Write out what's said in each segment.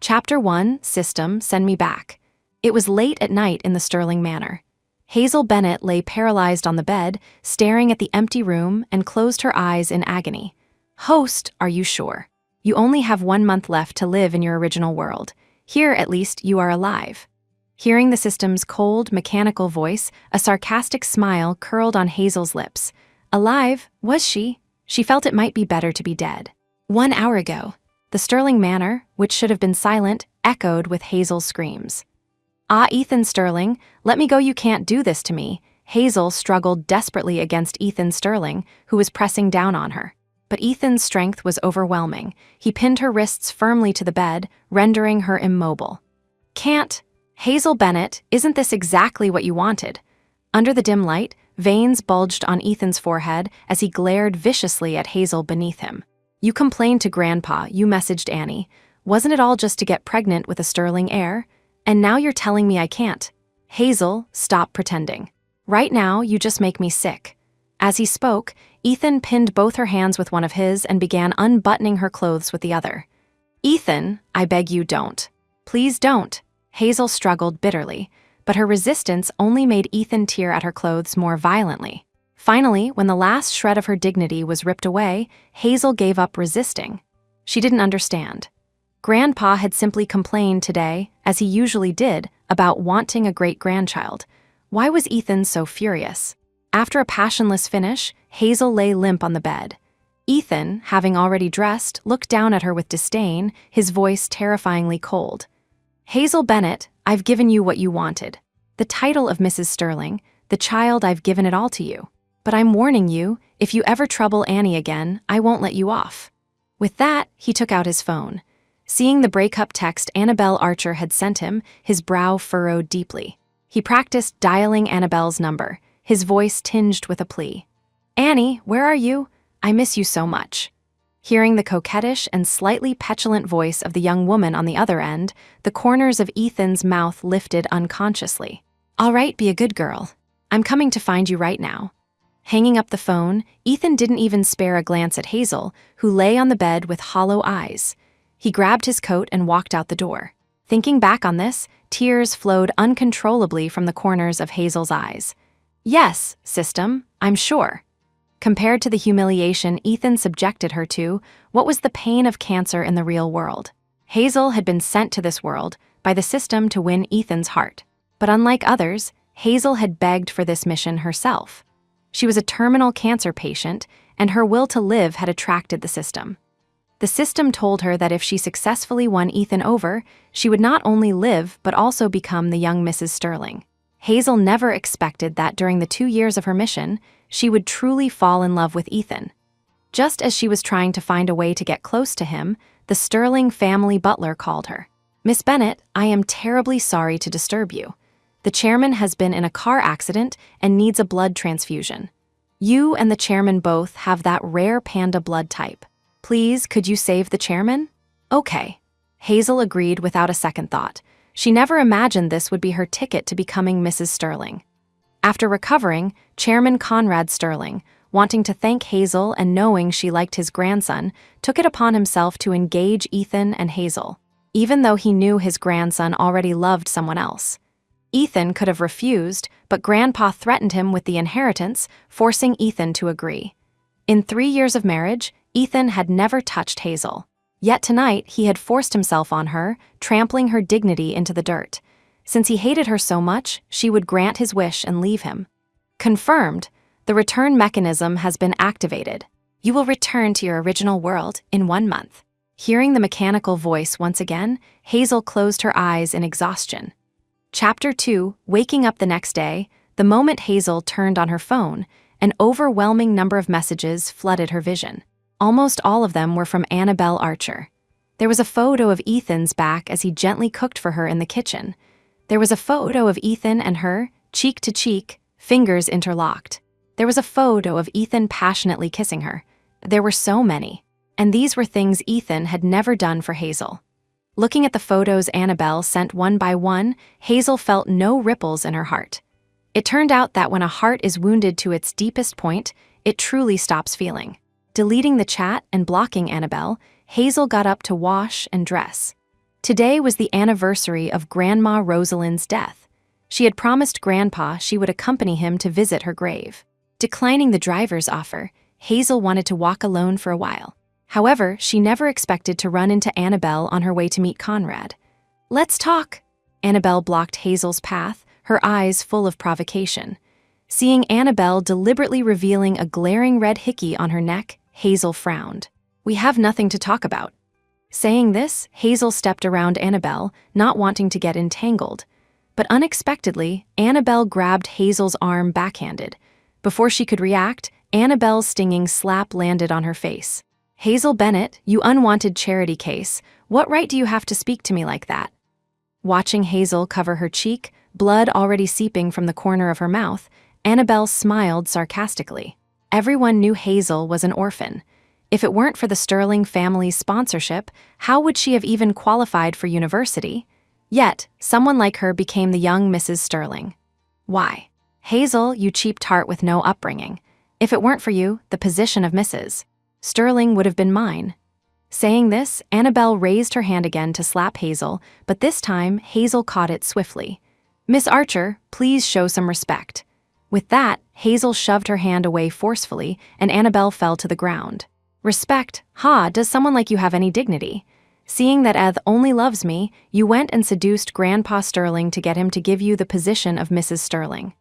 Chapter 1, System, Send Me Back. It was late at night in the Sterling Manor. Hazel Bennett lay paralyzed on the bed, staring at the empty room, and closed her eyes in agony. Host, are you sure? You only have 1 month left to live in your original world. Here, at least, you are alive. Hearing the system's cold, mechanical voice, a sarcastic smile curled on Hazel's lips. Alive, was she? She felt it might be better to be dead. 1 hour ago, the Sterling Manor, which should have been silent, echoed with Hazel's screams. Ah, Ethan Sterling, let me go, you can't do this to me. Hazel struggled desperately against Ethan Sterling, who was pressing down on her. But Ethan's strength was overwhelming. He pinned her wrists firmly to the bed, rendering her immobile. Can't. Hazel Bennett, isn't this exactly what you wanted? Under the dim light, veins bulged on Ethan's forehead as he glared viciously at Hazel beneath him. You complained to Grandpa, you messaged Annie. Wasn't it all just to get pregnant with a Sterling heir? And now you're telling me I can't. Hazel, stop pretending. Right now, you just make me sick. As he spoke, Ethan pinned both her hands with one of his and began unbuttoning her clothes with the other. Ethan, I beg you don't. Please don't. Hazel struggled bitterly, but her resistance only made Ethan tear at her clothes more violently. Finally, when the last shred of her dignity was ripped away, Hazel gave up resisting. She didn't understand. Grandpa had simply complained today, as he usually did, about wanting a great-grandchild. Why was Ethan so furious? After a passionless finish, Hazel lay limp on the bed. Ethan, having already dressed, looked down at her with disdain, his voice terrifyingly cold. Hazel Bennett, I've given you what you wanted. The title of Mrs. Sterling, the child, I've given it all to you. But I'm warning you, if you ever trouble Annie again, I won't let you off. With that, he took out his phone. Seeing the breakup text Annabelle Archer had sent him, his brow furrowed deeply. He practiced dialing Annabelle's number, his voice tinged with a plea. Annie, where are you? I miss you so much. Hearing the coquettish and slightly petulant voice of the young woman on the other end, the corners of Ethan's mouth lifted unconsciously. All right, be a good girl. I'm coming to find you right now. Hanging up the phone, Ethan didn't even spare a glance at Hazel, who lay on the bed with hollow eyes. He grabbed his coat and walked out the door. Thinking back on this, tears flowed uncontrollably from the corners of Hazel's eyes. Yes, system, I'm sure. Compared to the humiliation Ethan subjected her to, what was the pain of cancer in the real world? Hazel had been sent to this world by the system to win Ethan's heart. But unlike others, Hazel had begged for this mission herself. She was a terminal cancer patient, and her will to live had attracted the system. The system told her that if she successfully won Ethan over, she would not only live but also become the young Mrs. Sterling. Hazel never expected that during the 2 years of her mission, she would truly fall in love with Ethan. Just as she was trying to find a way to get close to him, the Sterling family butler called her. Miss Bennett, I am terribly sorry to disturb you. The chairman has been in a car accident and needs a blood transfusion. You and the chairman both have that rare panda blood type. Please, could you save the chairman? Okay. Hazel agreed without a second thought. She never imagined this would be her ticket to becoming Mrs. Sterling. After recovering, Chairman Conrad Sterling, wanting to thank Hazel and knowing she liked his grandson, took it upon himself to engage Ethan and Hazel, even though he knew his grandson already loved someone else. Ethan could have refused, but Grandpa threatened him with the inheritance, forcing Ethan to agree. In 3 years of marriage, Ethan had never touched Hazel. Yet tonight, he had forced himself on her, trampling her dignity into the dirt. Since he hated her so much, she would grant his wish and leave him. Confirmed, the return mechanism has been activated. You will return to your original world in 1 month. Hearing the mechanical voice once again, Hazel closed her eyes in exhaustion. Chapter 2, Waking up the next day, the moment Hazel turned on her phone, an overwhelming number of messages flooded her vision. Almost all of them were from Annabelle Archer. There was a photo of Ethan's back as he gently cooked for her in the kitchen. There was a photo of Ethan and her, cheek to cheek, fingers interlocked. There was a photo of Ethan passionately kissing her. There were so many. And these were things Ethan had never done for Hazel. Looking at the photos Annabelle sent one by one, Hazel felt no ripples in her heart. It turned out that when a heart is wounded to its deepest point, it truly stops feeling. Deleting the chat and blocking Annabelle, Hazel got up to wash and dress. Today was the anniversary of Grandma Rosalind's death. She had promised Grandpa she would accompany him to visit her grave. Declining the driver's offer, Hazel wanted to walk alone for a while. However, she never expected to run into Annabelle on her way to meet Conrad. "Let's talk." Annabelle blocked Hazel's path, her eyes full of provocation. Seeing Annabelle deliberately revealing a glaring red hickey on her neck, Hazel frowned. "We have nothing to talk about." Saying this, Hazel stepped around Annabelle, not wanting to get entangled. But unexpectedly, Annabelle grabbed Hazel's arm backhanded. Before she could react, Annabelle's stinging slap landed on her face. "Hazel Bennett, you unwanted charity case, what right do you have to speak to me like that?" Watching Hazel cover her cheek, blood already seeping from the corner of her mouth, Annabelle smiled sarcastically. Everyone knew Hazel was an orphan. If it weren't for the Sterling family's sponsorship, how would she have even qualified for university? Yet, someone like her became the young Mrs. Sterling. Why? "Hazel, you cheap tart with no upbringing. If it weren't for you, the position of Mrs. Sterling would have been mine." Saying this, Annabelle raised her hand again to slap Hazel, but this time Hazel caught it swiftly. "Miss Archer, please show some respect." With that, Hazel shoved her hand away forcefully, and Annabelle fell to the ground. "Respect? Ha, does someone like you have any dignity? Seeing that Eth only loves me, you went and seduced Grandpa Sterling to get him to give you the position of Mrs. Sterling.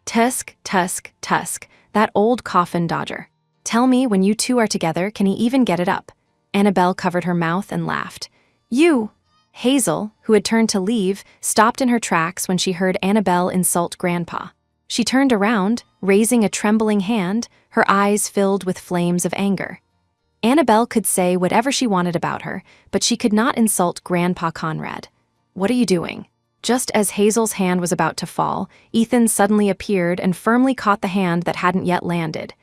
Tusk, tusk, tusk, that old coffin dodger. Tell me, when you two are together, can he even get it up?" Annabelle covered her mouth and laughed. "You!" Hazel, who had turned to leave, stopped in her tracks when she heard Annabelle insult Grandpa. She turned around, raising a trembling hand, her eyes filled with flames of anger. Annabelle could say whatever she wanted about her, but she could not insult Grandpa Conrad. "What are you doing?" Just as Hazel's hand was about to fall, Ethan suddenly appeared and firmly caught the hand that hadn't yet landed.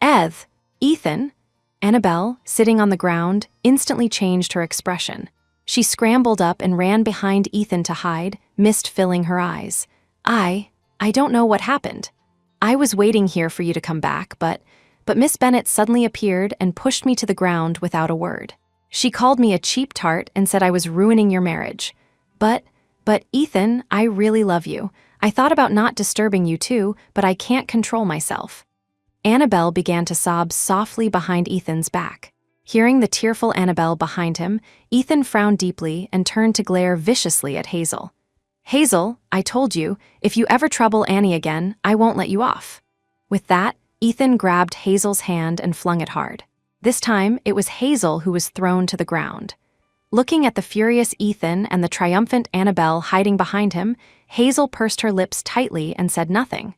"Eth! Ethan!" Annabelle, sitting on the ground, instantly changed her expression. She scrambled up and ran behind Ethan to hide, mist filling her eyes. I don't know what happened. I was waiting here for you to come back, but Miss Bennett suddenly appeared and pushed me to the ground without a word. She called me a cheap tart and said I was ruining your marriage. But Ethan, I really love you. I thought about not disturbing you too, but I can't control myself." Annabelle began to sob softly behind Ethan's back. Hearing the tearful Annabelle behind him, Ethan frowned deeply and turned to glare viciously at Hazel. "Hazel, I told you, if you ever trouble Annie again, I won't let you off." With that, Ethan grabbed Hazel's hand and flung it hard. This time, it was Hazel who was thrown to the ground. Looking at the furious Ethan and the triumphant Annabelle hiding behind him, Hazel pursed her lips tightly and said nothing.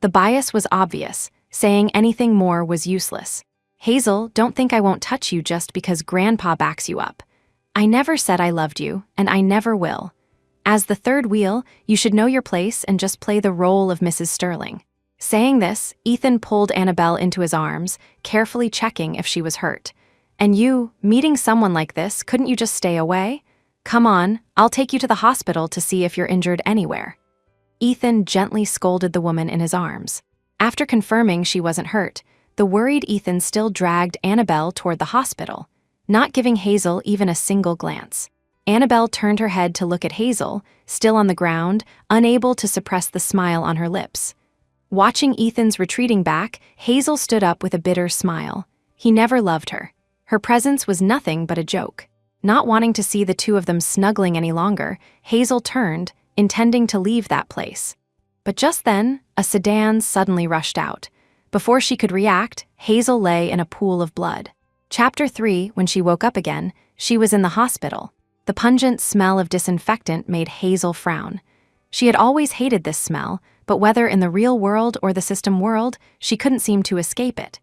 The bias was obvious. Saying anything more was useless. "Hazel, don't think I won't touch you just because Grandpa backs you up. I never said I loved you, and I never will. As the third wheel, you should know your place and just play the role of Mrs. Sterling." Saying this, Ethan pulled Annabelle into his arms, carefully checking if she was hurt. "And you, meeting someone like this, couldn't you just stay away? Come on, I'll take you to the hospital to see if you're injured anywhere." Ethan gently scolded the woman in his arms. After confirming she wasn't hurt, the worried Ethan still dragged Annabelle toward the hospital, not giving Hazel even a single glance. Annabelle turned her head to look at Hazel, still on the ground, unable to suppress the smile on her lips. Watching Ethan's retreating back, Hazel stood up with a bitter smile. He never loved her. Her presence was nothing but a joke. Not wanting to see the two of them snuggling any longer, Hazel turned, intending to leave that place. But just then, a sedan suddenly rushed out. Before she could react, Hazel lay in a pool of blood. Chapter 3, when she woke up again, she was in the hospital. The pungent smell of disinfectant made Hazel frown. She had always hated this smell, but whether in the real world or the system world, she couldn't seem to escape it.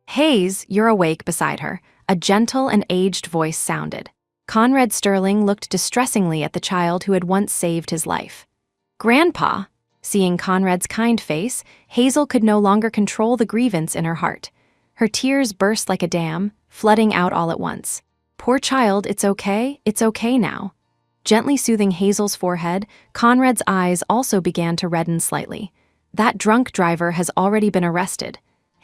"Hayes, you're awake," beside her, a gentle and aged voice sounded. Conrad Sterling looked distressingly at the child who had once saved his life. "Grandpa?" Seeing Conrad's kind face, Hazel could no longer control the grievance in her heart. Her tears burst like a dam, flooding out all at once. "Poor child, it's okay now." Gently soothing Hazel's forehead, Conrad's eyes also began to redden slightly. "That drunk driver has already been arrested.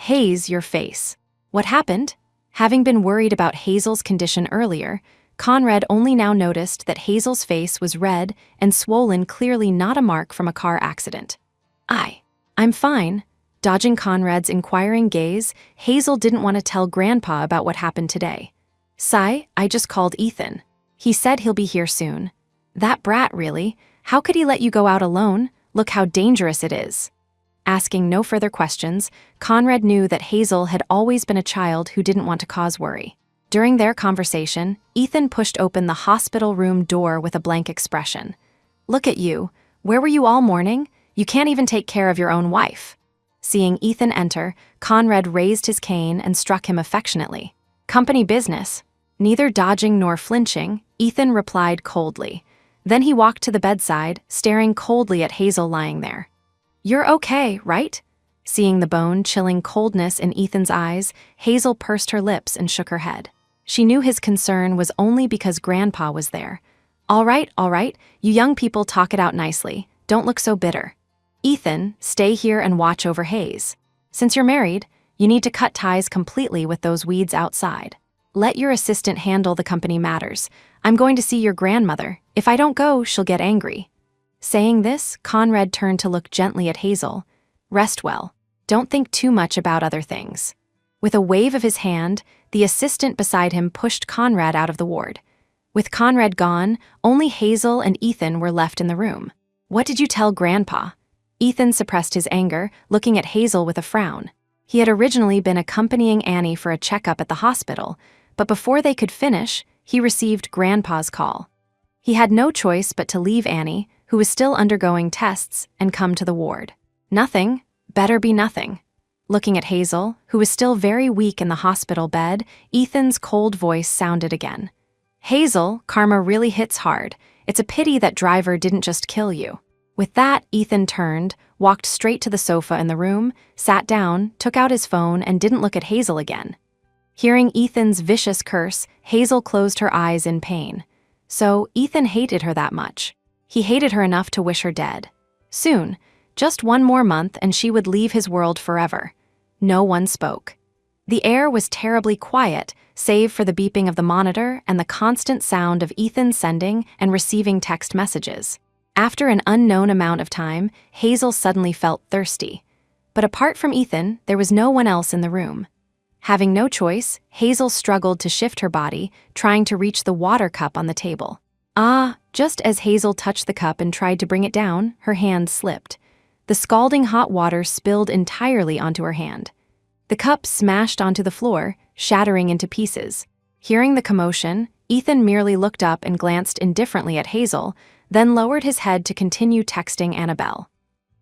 Hayes, your face. What happened?" Having been worried about Hazel's condition earlier, Conrad only now noticed that Hazel's face was red and swollen, clearly not a mark from a car accident. I'm fine. Dodging Conrad's inquiring gaze, Hazel didn't want to tell Grandpa about what happened today. Sigh, I just called Ethan. He said he'll be here soon. That brat, really? How could he let you go out alone? Look how dangerous it is. Asking no further questions, Conrad knew that Hazel had always been a child who didn't want to cause worry. During their conversation, Ethan pushed open the hospital room door with a blank expression. Look at you. Where were you all morning? You can't even take care of your own wife. Seeing Ethan enter, Conrad raised his cane and struck him affectionately. Company business. Neither dodging nor flinching, Ethan replied coldly. Then he walked to the bedside, staring coldly at Hazel lying there. You're okay, right? Seeing the bone-chilling coldness in Ethan's eyes, Hazel pursed her lips and shook her head. She knew his concern was only because Grandpa was there. All right, you young people talk it out nicely. Don't look so bitter. Ethan, stay here and watch over Hayes. Since you're married, you need to cut ties completely with those weeds outside. Let your assistant handle the company matters. I'm going to see your grandmother. If I don't go, she'll get angry. Saying this, Conrad turned to look gently at Hazel. Rest well. Don't think too much about other things. With a wave of his hand, the assistant beside him pushed Conrad out of the ward. With Conrad gone, only Hazel and Ethan were left in the room. What did you tell Grandpa? Ethan suppressed his anger, looking at Hazel with a frown. He had originally been accompanying Annie for a checkup at the hospital, but before they could finish, he received Grandpa's call. He had no choice but to leave Annie, who was still undergoing tests, and come to the ward. Nothing. Better be nothing. Looking at Hazel, who was still very weak in the hospital bed, Ethan's cold voice sounded again. Hazel, karma really hits hard. It's a pity that driver didn't just kill you. With that, Ethan turned, walked straight to the sofa in the room, sat down, took out his phone, and didn't look at Hazel again. Hearing Ethan's vicious curse, Hazel closed her eyes in pain. So, Ethan hated her that much. He hated her enough to wish her dead. Soon, just one more month and she would leave his world forever. No one spoke. The air was terribly quiet, save for the beeping of the monitor and the constant sound of Ethan sending and receiving text messages. After an unknown amount of time, Hazel suddenly felt thirsty. But apart from Ethan, there was no one else in the room. Having no choice, Hazel struggled to shift her body, trying to reach the water cup on the table. Just as Hazel touched the cup and tried to bring it down, her hand slipped. The scalding hot water spilled entirely onto her hand. The cup smashed onto the floor, shattering into pieces. Hearing the commotion, Ethan merely looked up and glanced indifferently at Hazel, then lowered his head to continue texting Annabelle.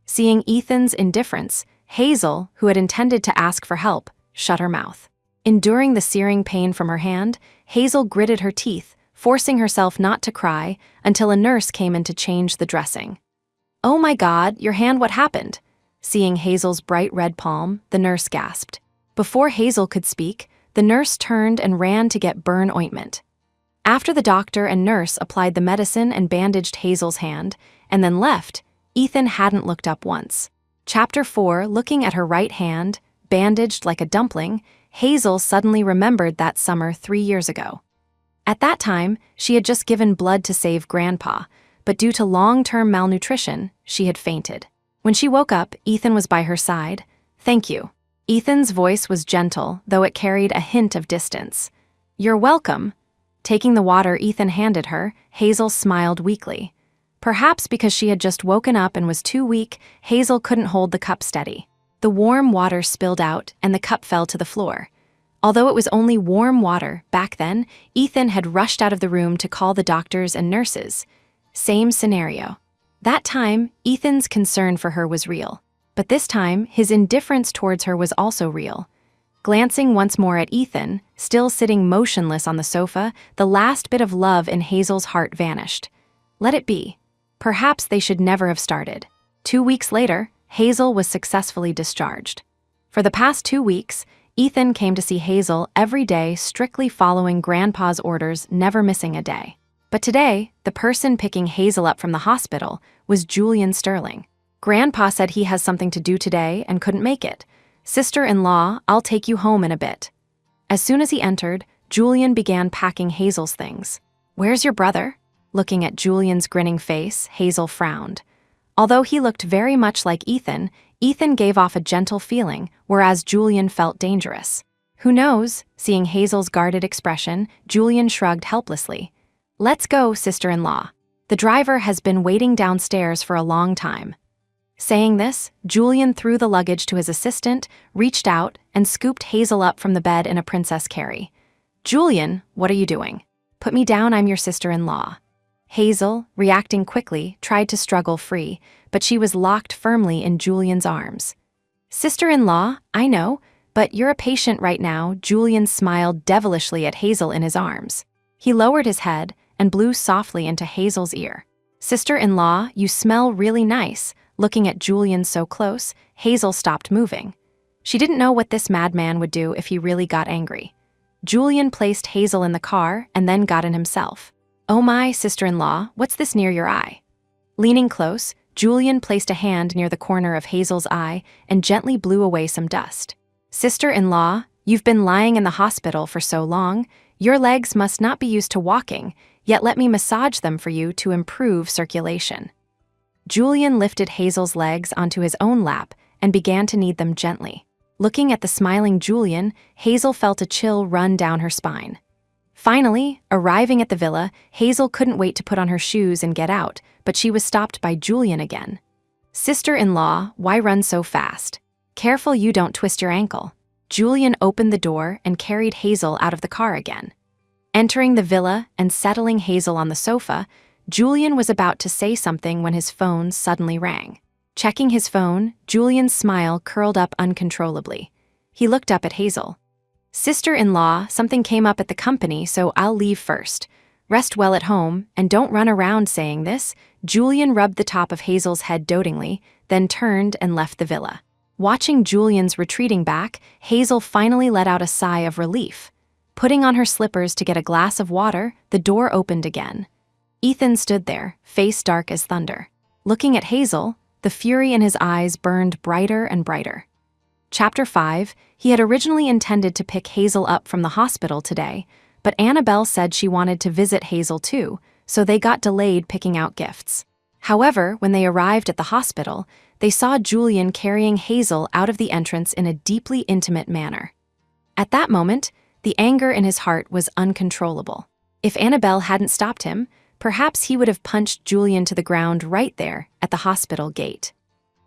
Seeing Ethan's indifference, Hazel, who had intended to ask for help, shut her mouth. Enduring the searing pain from her hand, Hazel gritted her teeth, forcing herself not to cry until a nurse came in to change the dressing. Oh my God, your hand, what happened? Seeing Hazel's bright red palm, the nurse gasped. Before Hazel could speak, the nurse turned and ran to get burn ointment. After the doctor and nurse applied the medicine and bandaged Hazel's hand, and then left, Ethan hadn't looked up once. Chapter 4, looking at her right hand, bandaged like a dumpling, Hazel suddenly remembered that summer 3 years ago. At that time, she had just given blood to save Grandpa, but due to long-term malnutrition, she had fainted. When she woke up, Ethan was by her side. Thank you. Ethan's voice was gentle, though it carried a hint of distance. You're welcome. Taking the water Ethan handed her, Hazel smiled weakly. Perhaps because she had just woken up and was too weak, Hazel couldn't hold the cup steady. The warm water spilled out, and the cup fell to the floor. Although it was only warm water, back then, Ethan had rushed out of the room to call the doctors and nurses. Same scenario. That time, Ethan's concern for her was real. But this time, his indifference towards her was also real. Glancing once more at Ethan, still sitting motionless on the sofa, the last bit of love in Hazel's heart vanished. Let it be. Perhaps they should never have started. 2 weeks later, Hazel was successfully discharged. For the past 2 weeks, Ethan came to see Hazel every day, strictly following Grandpa's orders, never missing a day. But today, the person picking Hazel up from the hospital was Julian Sterling. Grandpa said he has something to do today and couldn't make it. Sister-in-law, I'll take you home in a bit. As soon as he entered, Julian began packing Hazel's things. Where's your brother? Looking at Julian's grinning face, Hazel frowned. Although he looked very much like Ethan, Ethan gave off a gentle feeling, whereas Julian felt dangerous. Who knows? Seeing Hazel's guarded expression, Julian shrugged helplessly. Let's go, sister-in-law. The driver has been waiting downstairs for a long time. Saying this, Julian threw the luggage to his assistant, reached out, and scooped Hazel up from the bed in a princess carry. Julian, what are you doing? Put me down, I'm your sister-in-law. Hazel, reacting quickly, tried to struggle free, but she was locked firmly in Julian's arms. Sister-in-law, I know, but you're a patient right now. Julian smiled devilishly at Hazel in his arms. He lowered his head and blew softly into Hazel's ear. Sister-in-law, you smell really nice. Looking at Julian so close, Hazel stopped moving. She didn't know what this madman would do if he really got angry. Julian placed Hazel in the car and then got in himself. Oh my, sister-in-law, what's this near your eye? Leaning close, Julian placed a hand near the corner of Hazel's eye and gently blew away some dust. Sister-in-law, you've been lying in the hospital for so long, your legs must not be used to walking, yet let me massage them for you to improve circulation. Julian lifted Hazel's legs onto his own lap and began to knead them gently. Looking at the smiling Julian, Hazel felt a chill run down her spine. Finally, arriving at the villa, Hazel couldn't wait to put on her shoes and get out, but she was stopped by Julian again. Sister-in-law, why run so fast? Careful you don't twist your ankle. Julian opened the door and carried Hazel out of the car again. Entering the villa and settling Hazel on the sofa, Julian was about to say something when his phone suddenly rang. Checking his phone, Julian's smile curled up uncontrollably. He looked up at Hazel. Sister-in-law, something came up at the company, so I'll leave first. Rest well at home, and don't run around. Saying this, Julian rubbed the top of Hazel's head dotingly, then turned and left the villa. Watching Julian's retreating back, Hazel finally let out a sigh of relief. Putting on her slippers to get a glass of water, the door opened again. Ethan stood there, face dark as thunder. Looking at Hazel, the fury in his eyes burned brighter and brighter. Chapter 5, he had originally intended to pick Hazel up from the hospital today, but Annabelle said she wanted to visit Hazel too, so they got delayed picking out gifts. However, when they arrived at the hospital, they saw Julian carrying Hazel out of the entrance in a deeply intimate manner. At that moment, the anger in his heart was uncontrollable. If Annabelle hadn't stopped him, perhaps he would have punched Julian to the ground right there at the hospital gate.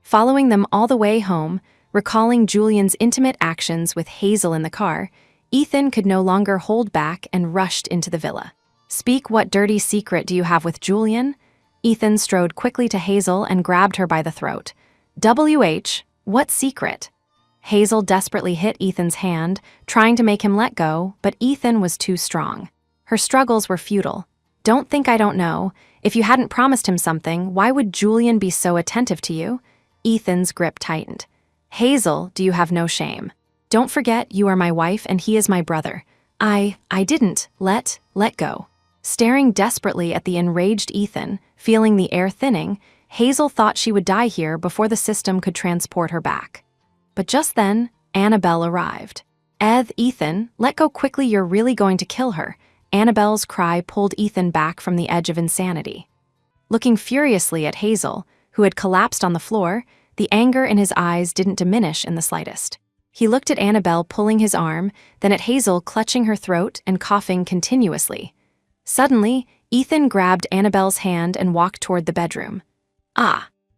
Following them all the way home, recalling Julian's intimate actions with Hazel in the car, Ethan could no longer hold back and rushed into the villa. Speak, what dirty secret do you have with Julian? Ethan strode quickly to Hazel and grabbed her by the throat. What secret? Hazel desperately hit Ethan's hand, trying to make him let go, but Ethan was too strong. Her struggles were futile. Don't think I don't know. If you hadn't promised him something, why would Julian be so attentive to you? Ethan's grip tightened. Hazel, do you have no shame? Don't forget you are my wife and he is my brother. I didn't. Let go. Staring desperately at the enraged Ethan, feeling the air thinning, Hazel thought she would die here before the system could transport her back. But just then, Annabelle arrived. Ethan, let go quickly, you're really going to kill her. Annabelle's cry pulled Ethan back from the edge of insanity. Looking furiously at Hazel, who had collapsed on the floor, the anger in his eyes didn't diminish in the slightest. He looked at Annabelle pulling his arm, then at Hazel clutching her throat and coughing continuously. Suddenly, Ethan grabbed Annabelle's hand and walked toward the bedroom.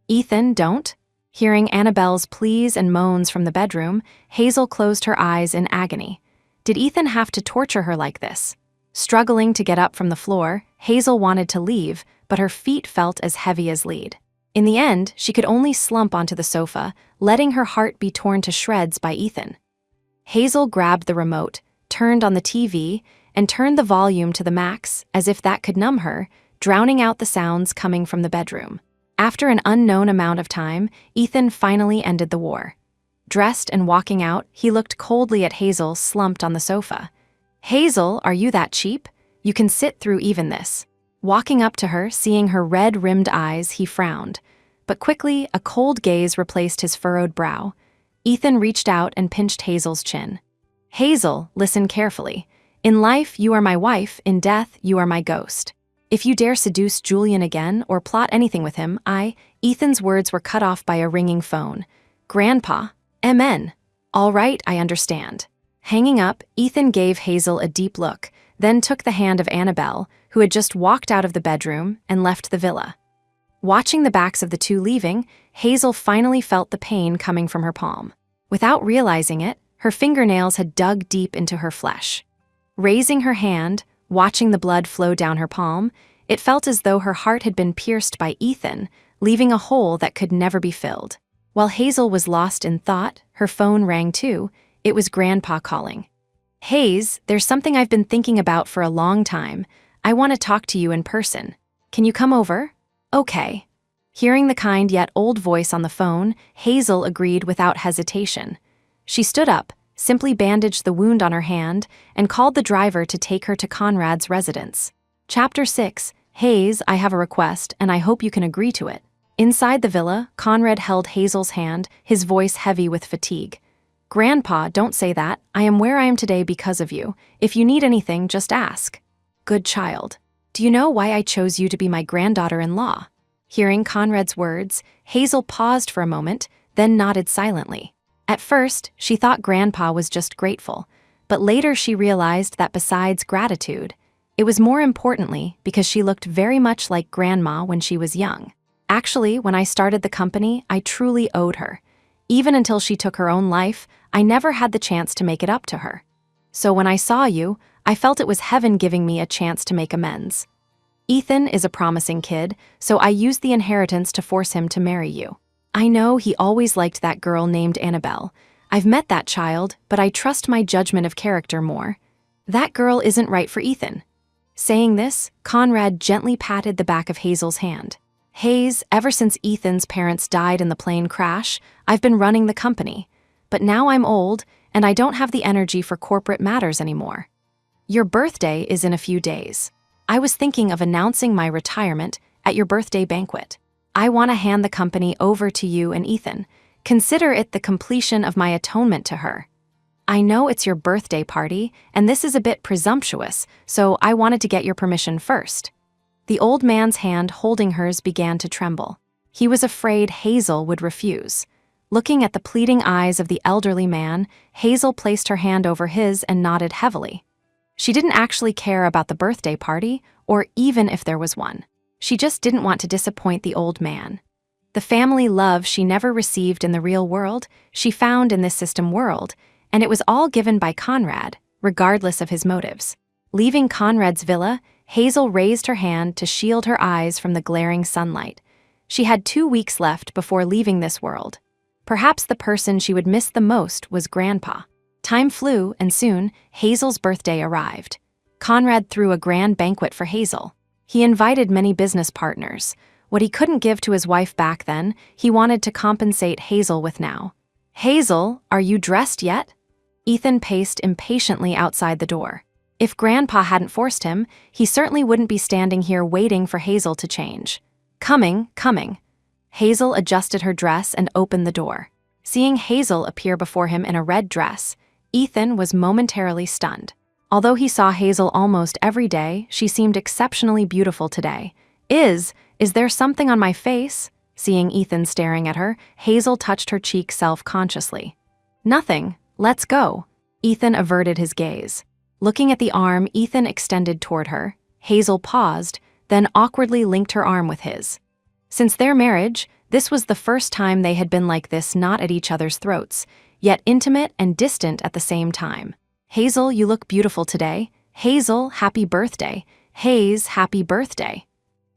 Ethan, don't. Hearing Annabelle's pleas and moans from the bedroom, Hazel closed her eyes in agony. Did Ethan have to torture her like this? Struggling to get up from the floor, Hazel wanted to leave, but her feet felt as heavy as lead. In the end, she could only slump onto the sofa, letting her heart be torn to shreds by Ethan. Hazel grabbed the remote, turned on the TV, and turned the volume to the max, as if that could numb her, drowning out the sounds coming from the bedroom. After an unknown amount of time, Ethan finally ended the war. Dressed and walking out, he looked coldly at Hazel slumped on the sofa. Hazel, are you that cheap? You can sit through even this. Walking up to her, seeing her red-rimmed eyes, he frowned. But quickly, a cold gaze replaced his furrowed brow. Ethan reached out and pinched Hazel's chin. Hazel, listen carefully. In life, you are my wife. In death, you are my ghost. If you dare seduce Julian again or plot anything with him, Ethan's words were cut off by a ringing phone. Grandpa, MN. All right, I understand. Hanging up, Ethan gave Hazel a deep look, then took the hand of Annabelle, who had just walked out of the bedroom, and left the villa. Watching the backs of the two leaving, Hazel finally felt the pain coming from her palm. Without realizing it, her fingernails had dug deep into her flesh. Raising her hand, watching the blood flow down her palm, it felt as though her heart had been pierced by Ethan, leaving a hole that could never be filled. While Hazel was lost in thought, her phone rang too. It was Grandpa calling. "Hayes, there's something I've been thinking about for a long time. I want to talk to you in person. Can you come over?" "Okay." Hearing the kind yet old voice on the phone, Hazel agreed without hesitation. She stood up, simply bandaged the wound on her hand, and called the driver to take her to Conrad's residence. Chapter 6. Hayes, I have a request, and I hope you can agree to it. Inside the villa, Conrad held Hazel's hand, his voice heavy with fatigue. "Grandpa, don't say that. I am where I am today because of you. If you need anything, just ask." "Good child. Do you know why I chose you to be my granddaughter-in-law?" Hearing Conrad's words, Hazel paused for a moment, then nodded silently. At first, she thought Grandpa was just grateful, but later she realized that besides gratitude, it was more importantly because she looked very much like Grandma when she was young. Actually, when I started the company, I truly owed her. Even until she took her own life, I never had the chance to make it up to her. So when I saw you, I felt it was heaven giving me a chance to make amends. Ethan is a promising kid, so I used the inheritance to force him to marry you. I know he always liked that girl named Annabelle. I've met that child, but I trust my judgment of character more. That girl isn't right for Ethan. Saying this, Conrad gently patted the back of Hazel's hand. Hayes, ever since Ethan's parents died in the plane crash, I've been running the company. But now I'm old, and I don't have the energy for corporate matters anymore. Your birthday is in a few days. I was thinking of announcing my retirement at your birthday banquet. I want to hand the company over to you and Ethan. Consider it the completion of my atonement to her. I know it's your birthday party, and this is a bit presumptuous, so I wanted to get your permission first. The old man's hand holding hers began to tremble. He was afraid Hazel would refuse. Looking at the pleading eyes of the elderly man, Hazel placed her hand over his and nodded heavily. She didn't actually care about the birthday party, or even if there was one. She just didn't want to disappoint the old man. The family love she never received in the real world, she found in this system world, and it was all given by Conrad, regardless of his motives. Leaving Conrad's villa, Hazel raised her hand to shield her eyes from the glaring sunlight. She had 2 weeks left before leaving this world. Perhaps the person she would miss the most was Grandpa. Time flew, and soon, Hazel's birthday arrived. Conrad threw a grand banquet for Hazel. He invited many business partners. What he couldn't give to his wife back then, he wanted to compensate Hazel with now. "Hazel, are you dressed yet?" Ethan paced impatiently outside the door. If Grandpa hadn't forced him, he certainly wouldn't be standing here waiting for Hazel to change. Coming. Hazel adjusted her dress and opened the door. Seeing Hazel appear before him in a red dress, Ethan was momentarily stunned. Although he saw Hazel almost every day, she seemed exceptionally beautiful today. Is there something on my face?" Seeing Ethan staring at her, Hazel touched her cheek self-consciously. "Nothing. Let's go." Ethan averted his gaze. Looking at the arm Ethan extended toward her, Hazel paused, then awkwardly linked her arm with his. Since their marriage, this was the first time they had been like this, not at each other's throats, yet intimate and distant at the same time. "Hazel, you look beautiful today. Hazel, happy birthday. Hayes, happy birthday."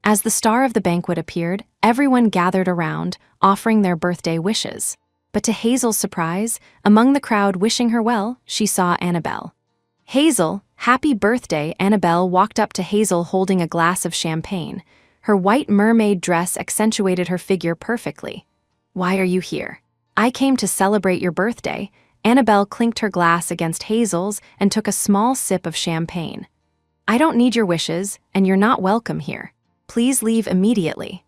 As the star of the banquet appeared, everyone gathered around, offering their birthday wishes. But to Hazel's surprise, among the crowd wishing her well, she saw Annabelle. "Hazel, happy birthday." Annabelle walked up to Hazel holding a glass of champagne. Her white mermaid dress accentuated her figure perfectly. "Why are you here?" "I came to celebrate your birthday." Annabelle clinked her glass against Hazel's and took a small sip of champagne. "I don't need your wishes, and you're not welcome here. Please leave immediately."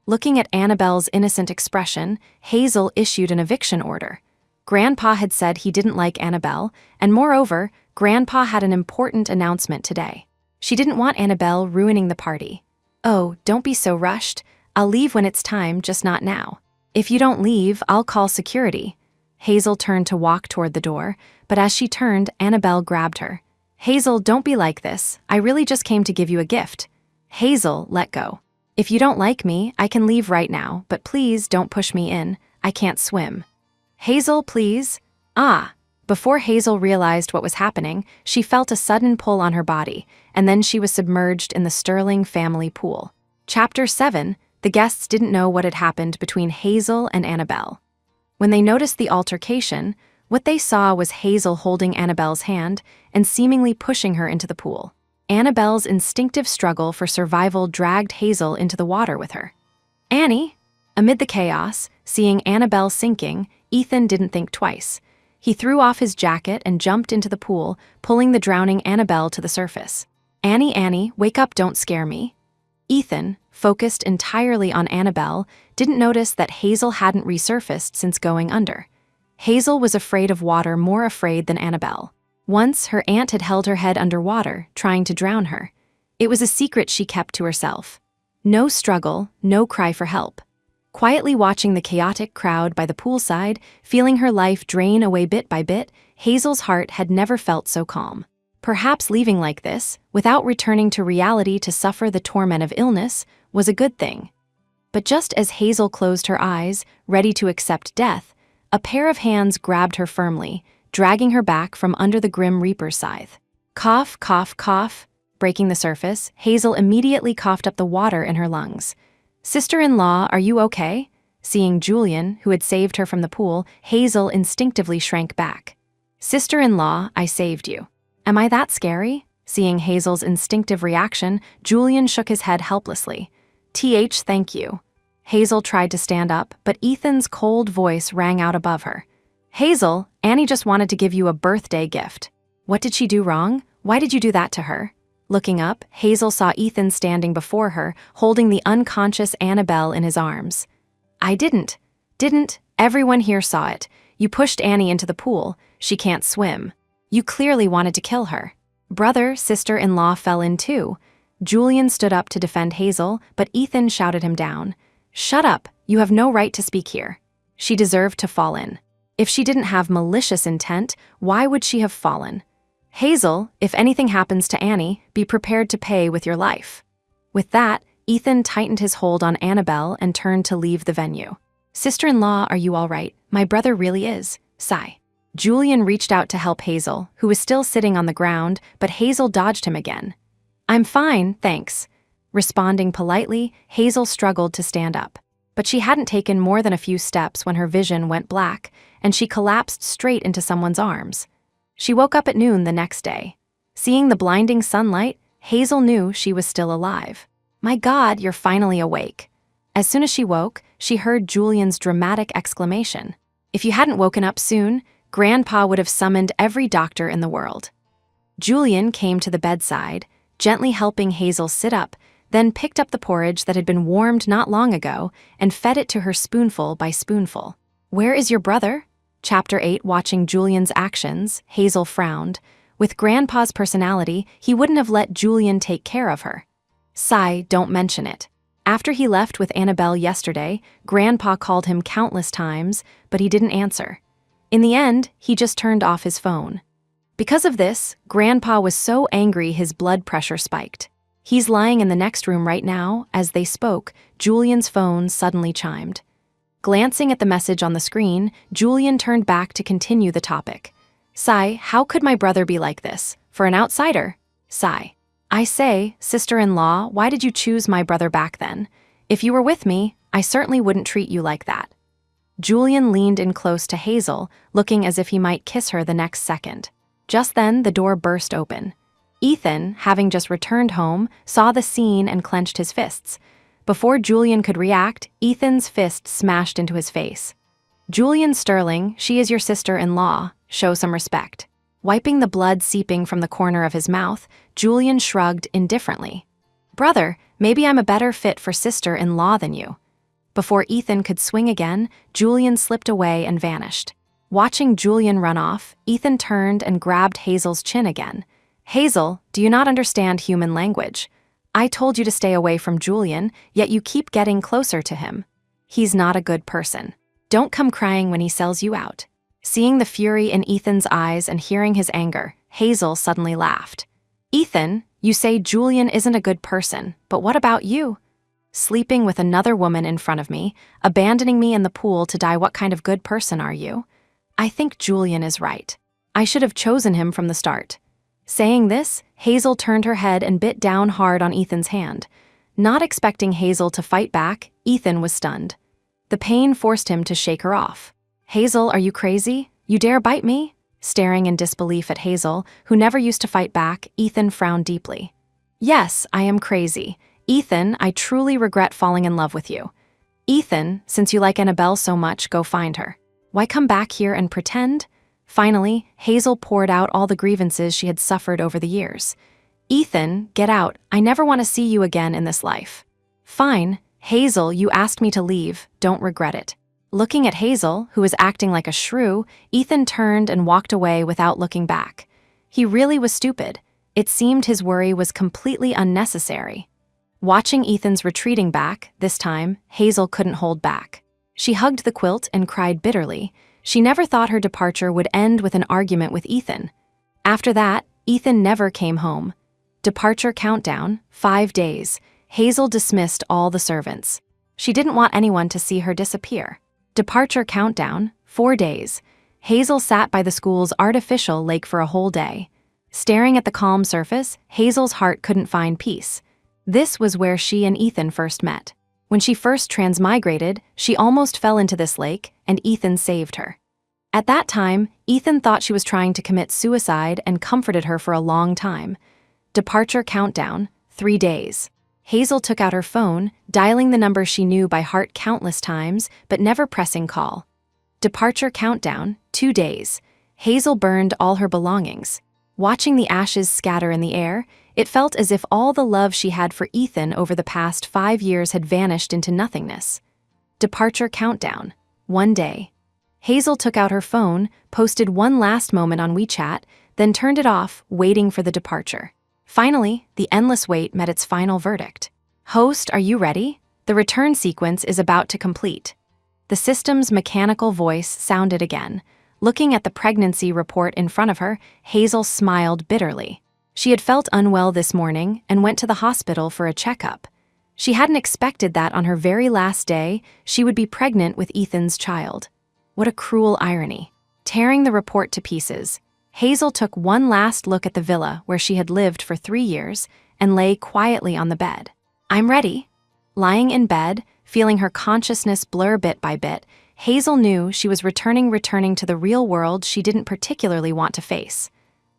Looking at Annabelle's innocent expression, Hazel issued an eviction order. Grandpa had said he didn't like Annabelle, and moreover, Grandpa had an important announcement today. She didn't want Annabelle ruining the party. "Oh, don't be so rushed. I'll leave when it's time, just not now. If you don't leave, I'll call security." Hazel turned to walk toward the door, but as she turned, Annabelle grabbed her. "Hazel, don't be like this. I really just came to give you a gift." Hazel, let go. "If you don't like me, I can leave right now, but please don't push me in. I can't swim." "Hazel, please." "Ah." Before Hazel realized what was happening, she felt a sudden pull on her body, and then she was submerged in the Sterling family pool. Chapter 7. The guests didn't know what had happened between Hazel and Annabelle. When they noticed the altercation, what they saw was Hazel holding Annabelle's hand and seemingly pushing her into the pool. Annabelle's instinctive struggle for survival dragged Hazel into the water with her. "Annie!" Amid the chaos, seeing Annabelle sinking, Ethan didn't think twice. He threw off his jacket and jumped into the pool, pulling the drowning Annabelle to the surface. "Annie, Annie, wake up, don't scare me." Ethan, focused entirely on Annabelle, didn't notice that Hazel hadn't resurfaced since going under. Hazel was afraid of water, more afraid than Annabelle. Once, her aunt had held her head underwater, trying to drown her. It was a secret she kept to herself. No struggle, no cry for help. Quietly watching the chaotic crowd by the poolside, feeling her life drain away bit by bit, Hazel's heart had never felt so calm. Perhaps leaving like this, without returning to reality to suffer the torment of illness, was a good thing. But just as Hazel closed her eyes, ready to accept death, a pair of hands grabbed her firmly, dragging her back from under the Grim Reaper's scythe. Cough, cough, cough. Breaking the surface, Hazel immediately coughed up the water in her lungs. "Sister-in-law, are you okay?" Seeing Julian, who had saved her from the pool, Hazel instinctively shrank back. "Sister-in-law, I saved you. Am I that scary?" Seeing Hazel's instinctive reaction, Julian shook his head helplessly. Thank you." Hazel tried to stand up, but Ethan's cold voice rang out above her. "Hazel, Annie just wanted to give you a birthday gift." "What did she do wrong? Why did you do that to her?" Looking up, Hazel saw Ethan standing before her, holding the unconscious Annabelle in his arms. "I didn't. Everyone here saw it. You pushed Annie into the pool. She can't swim. You clearly wanted to kill her." Brother, sister-in-law fell in too. Julian stood up to defend Hazel, but Ethan shouted him down. "Shut up. You have no right to speak here." She deserved to fall in. If she didn't have malicious intent, why would she have fallen? "Hazel, if anything happens to Annie, be prepared to pay with your life." With that, Ethan tightened his hold on Annabelle and turned to leave the venue. "Sister-in-law, are you all right? My brother really is." Sigh. Julian reached out to help Hazel, who was still sitting on the ground, but Hazel dodged him again. "I'm fine, thanks." Responding politely, Hazel struggled to stand up. But she hadn't taken more than a few steps when her vision went black, and she collapsed straight into someone's arms. She woke up at noon the next day. Seeing the blinding sunlight, Hazel knew she was still alive. "My God, you're finally awake." As soon as she woke, she heard Julian's dramatic exclamation. If you hadn't woken up soon, Grandpa would have summoned every doctor in the world. Julian came to the bedside, gently helping Hazel sit up, then picked up the porridge that had been warmed not long ago and fed it to her spoonful by spoonful. "Where is your brother?" Chapter 8. Watching Julian's actions, Hazel frowned. With Grandpa's personality, he wouldn't have let Julian take care of her. Sigh, don't mention it. After he left with Annabelle yesterday, Grandpa called him countless times, but he didn't answer. In the end, he just turned off his phone. Because of this, Grandpa was so angry his blood pressure spiked. He's lying in the next room right now. As they spoke, Julian's phone suddenly chimed. Glancing at the message on the screen, Julian turned back to continue the topic. "Sigh, how could my brother be like this? For an outsider?" Sigh. "I say, sister-in-law, why did you choose my brother back then? If you were with me, I certainly wouldn't treat you like that." Julian leaned in close to Hazel, looking as if he might kiss her the next second. Just then, the door burst open. Ethan, having just returned home, saw the scene and clenched his fists. Before Julian could react, Ethan's fist smashed into his face. "Julian Sterling, she is your sister-in-law. Show some respect." Wiping the blood seeping from the corner of his mouth, Julian shrugged indifferently. "Brother, maybe I'm a better fit for sister-in-law than you." Before Ethan could swing again, Julian slipped away and vanished. Watching Julian run off, Ethan turned and grabbed Hazel's chin again. Hazel, do you not understand human language? I told you to stay away from Julian, yet you keep getting closer to him. He's not a good person. Don't come crying when he sells you out. Seeing the fury in Ethan's eyes and hearing his anger, Hazel suddenly laughed. Ethan, you say Julian isn't a good person, but what about you? Sleeping with another woman in front of me, abandoning me in the pool to die, what kind of good person are you? I think Julian is right. I should have chosen him from the start. Saying this, Hazel turned her head and bit down hard on Ethan's hand. Not expecting Hazel to fight back, Ethan was stunned. The pain forced him to shake her off. Hazel, are you crazy? You dare bite me? Staring in disbelief at Hazel, who never used to fight back, Ethan frowned deeply. Yes, I am crazy. Ethan, I truly regret falling in love with you. Ethan, since you like Annabelle so much, go find her. Why come back here and pretend? Finally, Hazel poured out all the grievances she had suffered over the years. Ethan, get out. I never want to see you again in this life. Fine. Hazel, you asked me to leave. Don't regret it. Looking at Hazel, who was acting like a shrew, Ethan turned and walked away without looking back. He really was stupid. It seemed his worry was completely unnecessary. Watching Ethan's retreating back, this time, Hazel couldn't hold back. She hugged the quilt and cried bitterly. She never thought her departure would end with an argument with Ethan. After that, Ethan never came home. Departure countdown, 5 days. Hazel dismissed all the servants. She didn't want anyone to see her disappear. Departure countdown, 4 days. Hazel sat by the school's artificial lake for a whole day. Staring at the calm surface, Hazel's heart couldn't find peace. This was where she and Ethan first met. When she first transmigrated, she almost fell into this lake, and Ethan saved her. At that time, Ethan thought she was trying to commit suicide and comforted her for a long time. Departure countdown, 3 days. Hazel took out her phone, dialing the number she knew by heart countless times, but never pressing call. Departure countdown, 2 days. Hazel burned all her belongings. Watching the ashes scatter in the air, it felt as if all the love she had for Ethan over the past 5 years had vanished into nothingness. Departure countdown, 1 day. Hazel took out her phone, posted one last moment on WeChat, then turned it off, waiting for the departure. Finally, the endless wait met its final verdict. Host, are you ready? The return sequence is about to complete. The system's mechanical voice sounded again. Looking at the pregnancy report in front of her, Hazel smiled bitterly. She had felt unwell this morning and went to the hospital for a checkup. She hadn't expected that on her very last day, she would be pregnant with Ethan's child. What a cruel irony. Tearing the report to pieces, Hazel took one last look at the villa where she had lived for 3 years and lay quietly on the bed. I'm ready. Lying in bed, feeling her consciousness blur bit by bit, Hazel knew she was returning to the real world she didn't particularly want to face.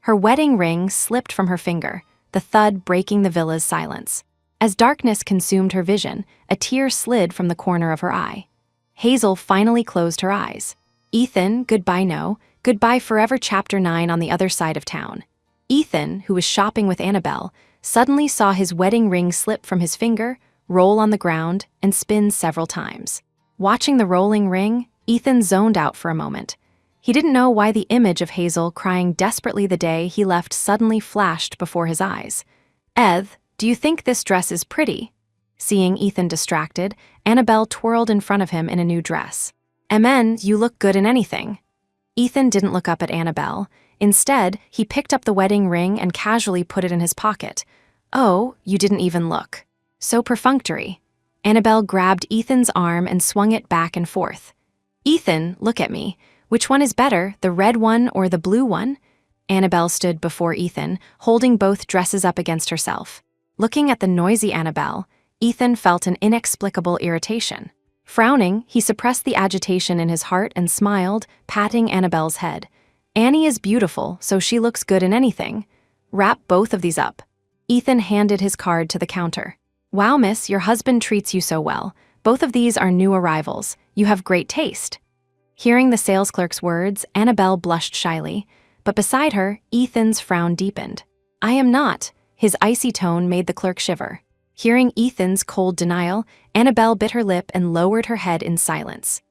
Her wedding ring slipped from her finger, the thud breaking the villa's silence. As darkness consumed her vision, a tear slid from the corner of her eye. Hazel finally closed her eyes. Ethan, goodbye no, goodbye forever. Chapter 9. On the other side of town. Ethan, who was shopping with Annabelle, suddenly saw his wedding ring slip from his finger, roll on the ground, and spin several times. Watching the rolling ring, Ethan zoned out for a moment. He didn't know why the image of Hazel crying desperately the day he left suddenly flashed before his eyes. Eth, do you think this dress is pretty? Seeing Ethan distracted, Annabelle twirled in front of him in a new dress. Amen, you look good in anything. Ethan didn't look up at Annabelle. Instead, he picked up the wedding ring and casually put it in his pocket. Oh, you didn't even look. So perfunctory. Annabelle grabbed Ethan's arm and swung it back and forth. Ethan, look at me. Which one is better, the red one or the blue one? Annabelle stood before Ethan, holding both dresses up against herself. Looking at the noisy Annabelle, Ethan felt an inexplicable irritation. Frowning, he suppressed the agitation in his heart and smiled, patting Annabelle's head. Annie is beautiful, so she looks good in anything. Wrap both of these up. Ethan handed his card to the counter. Wow, miss, your husband treats you so well. Both of these are new arrivals. You have great taste. Hearing the sales clerk's words, Annabelle blushed shyly, but beside her, Ethan's frown deepened. I am not. His icy tone made the clerk shiver. Hearing Ethan's cold denial, Annabelle bit her lip and lowered her head in silence.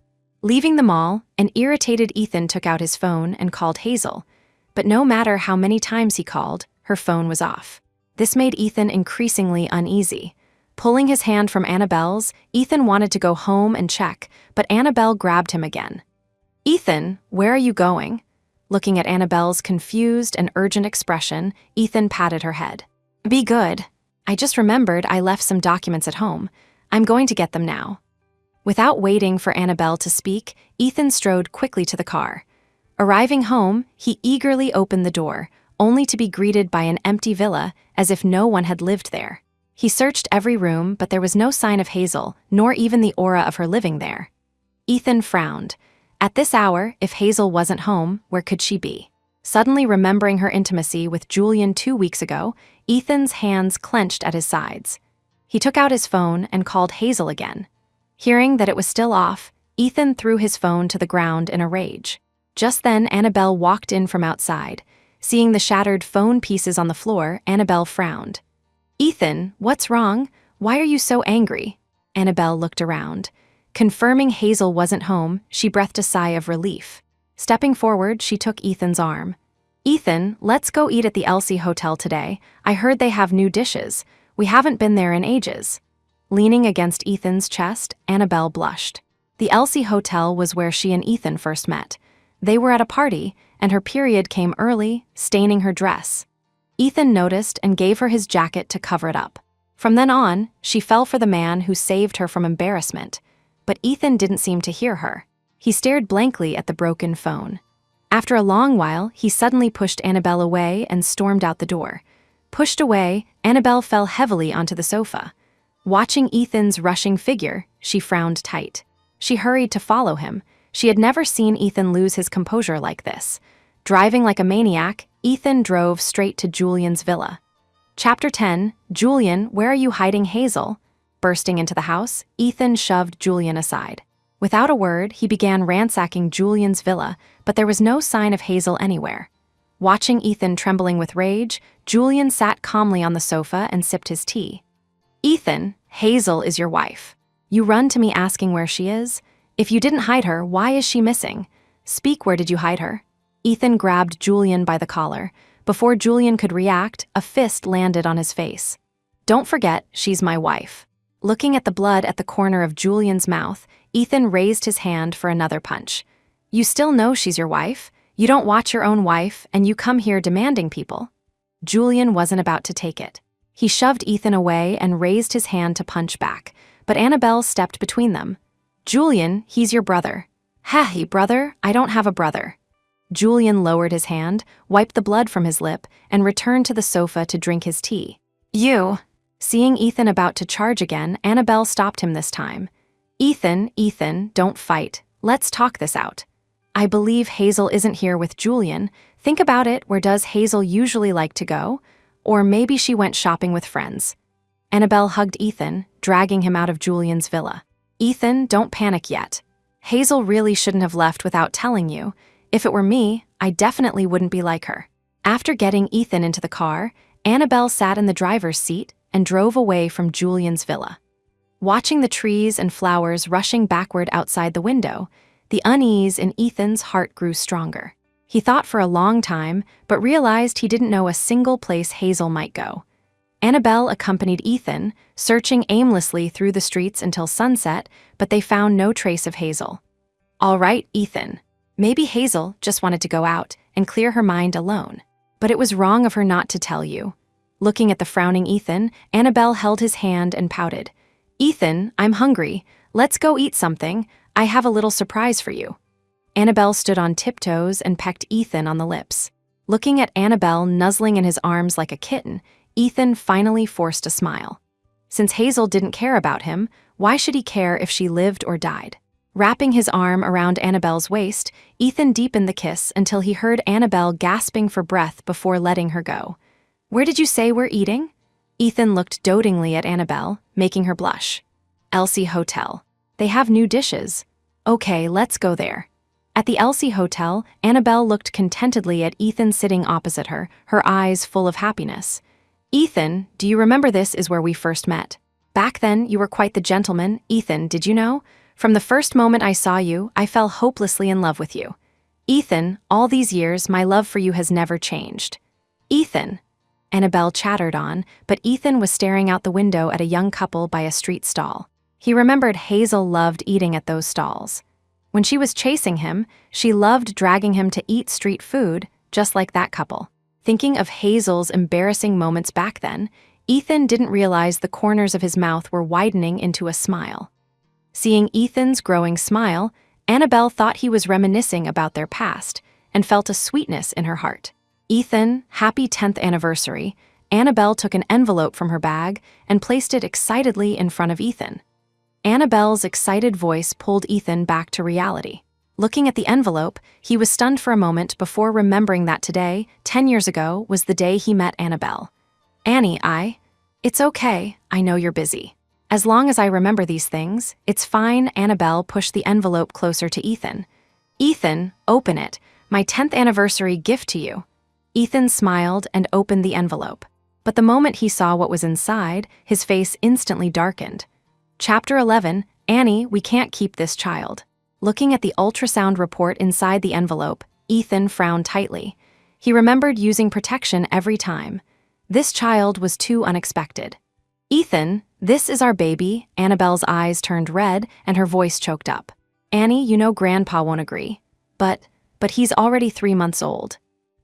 Leaving the mall, an irritated Ethan took out his phone and called Hazel. But no matter how many times he called, her phone was off. This made Ethan increasingly uneasy. Pulling his hand from Annabelle's, Ethan wanted to go home and check, but Annabelle grabbed him again. "Ethan, where are you going?" Looking at Annabelle's confused and urgent expression, Ethan patted her head. "Be good. I just remembered I left some documents at home. I'm going to get them now." Without waiting for Annabelle to speak, Ethan strode quickly to the car. Arriving home, he eagerly opened the door, only to be greeted by an empty villa, as if no one had lived there. He searched every room, but there was no sign of Hazel, nor even the aura of her living there. Ethan frowned. At this hour, if Hazel wasn't home, where could she be? Suddenly remembering her intimacy with Julian 2 weeks ago, Ethan's hands clenched at his sides. He took out his phone and called Hazel again. Hearing that it was still off, Ethan threw his phone to the ground in a rage. Just then, Annabelle walked in from outside. Seeing the shattered phone pieces on the floor, Annabelle frowned. "Ethan, what's wrong? Why are you so angry?" Annabelle looked around. Confirming Hazel wasn't home, she breathed a sigh of relief. Stepping forward, she took Ethan's arm. "Ethan, let's go eat at the Elsie Hotel today. I heard they have new dishes. We haven't been there in ages." Leaning against Ethan's chest, Annabelle blushed. The Elsie Hotel was where she and Ethan first met. They were at a party, and her period came early, staining her dress. Ethan noticed and gave her his jacket to cover it up. From then on, she fell for the man who saved her from embarrassment. But Ethan didn't seem to hear her. He stared blankly at the broken phone. After a long while, he suddenly pushed Annabelle away and stormed out the door. Pushed away, Annabelle fell heavily onto the sofa. Watching Ethan's rushing figure, she frowned tight. She hurried to follow him. She had never seen Ethan lose his composure like this. Driving like a maniac, Ethan drove straight to Julian's villa. Chapter 10, Julian, where are you hiding Hazel? Bursting into the house, Ethan shoved Julian aside. Without a word, he began ransacking Julian's villa, but there was no sign of Hazel anywhere. Watching Ethan trembling with rage, Julian sat calmly on the sofa and sipped his tea. "Ethan, Hazel is your wife. You run to me asking where she is? If you didn't hide her, why is she missing? Speak, where did you hide her?" Ethan grabbed Julian by the collar. Before Julian could react, a fist landed on his face. "Don't forget, she's my wife." Looking at the blood at the corner of Julian's mouth, Ethan raised his hand for another punch. "You still know she's your wife? You don't watch your own wife, and you come here demanding people?" Julian wasn't about to take it. He shoved Ethan away and raised his hand to punch back, but Annabelle stepped between them. "Julian, he's your brother." "Hey, brother, I don't have a brother." Julian lowered his hand, wiped the blood from his lip, and returned to the sofa to drink his tea. "You." Seeing Ethan about to charge again, Annabelle stopped him this time. Ethan, don't fight. Let's talk this out. I believe Hazel isn't here with Julian. Think about it, where does Hazel usually like to go? Or maybe she went shopping with friends." Annabelle hugged Ethan, dragging him out of Julian's villa. "Ethan, don't panic yet. Hazel really shouldn't have left without telling you. If it were me, I definitely wouldn't be like her." After getting Ethan into the car, Annabelle sat in the driver's seat and drove away from Julian's villa. Watching the trees and flowers rushing backward outside the window, the unease in Ethan's heart grew stronger. He thought for a long time, but realized he didn't know a single place Hazel might go. Annabelle accompanied Ethan, searching aimlessly through the streets until sunset, but they found no trace of Hazel. "All right, Ethan. Maybe Hazel just wanted to go out and clear her mind alone. But it was wrong of her not to tell you." Looking at the frowning Ethan, Annabelle held his hand and pouted. "Ethan, I'm hungry. Let's go eat something. I have a little surprise for you." Annabelle stood on tiptoes and pecked Ethan on the lips. Looking at Annabelle nuzzling in his arms like a kitten, Ethan finally forced a smile. Since Hazel didn't care about him, why should he care if she lived or died? Wrapping his arm around Annabelle's waist, Ethan deepened the kiss until he heard Annabelle gasping for breath before letting her go. "Where did you say we're eating?" Ethan looked dotingly at Annabelle, making her blush. "Elsie Hotel. They have new dishes." "Okay, let's go there." At the Elsie Hotel, Annabelle looked contentedly at Ethan sitting opposite her, her eyes full of happiness. "Ethan, do you remember this is where we first met? Back then, you were quite the gentleman. Ethan, did you know? From the first moment I saw you, I fell hopelessly in love with you. Ethan, all these years, my love for you has never changed." "Ethan." Annabelle chattered on, but Ethan was staring out the window at a young couple by a street stall. He remembered Hazel loved eating at those stalls. When she was chasing him, she loved dragging him to eat street food, just like that couple. Thinking of Hazel's embarrassing moments back then, Ethan didn't realize the corners of his mouth were widening into a smile. Seeing Ethan's growing smile, Annabelle thought he was reminiscing about their past and felt a sweetness in her heart. "Ethan, happy 10th anniversary." Annabelle took an envelope from her bag and placed it excitedly in front of Ethan. Annabelle's excited voice pulled Ethan back to reality. Looking at the envelope, he was stunned for a moment before remembering that today, 10 years ago, was the day he met Annabelle. "Annie, It's okay, I know you're busy. As long as I remember these things, it's fine." Annabelle pushed the envelope closer to Ethan. "Ethan, open it, my 10th anniversary gift to you." Ethan smiled and opened the envelope. But the moment he saw what was inside, his face instantly darkened. Chapter 11, "Annie, we can't keep this child." Looking at the ultrasound report inside the envelope, Ethan frowned tightly. He remembered using protection every time. This child was too unexpected. "Ethan, this is our baby." Annabelle's eyes turned red and her voice choked up. "Annie, you know Grandpa won't agree. But he's already 3 months old."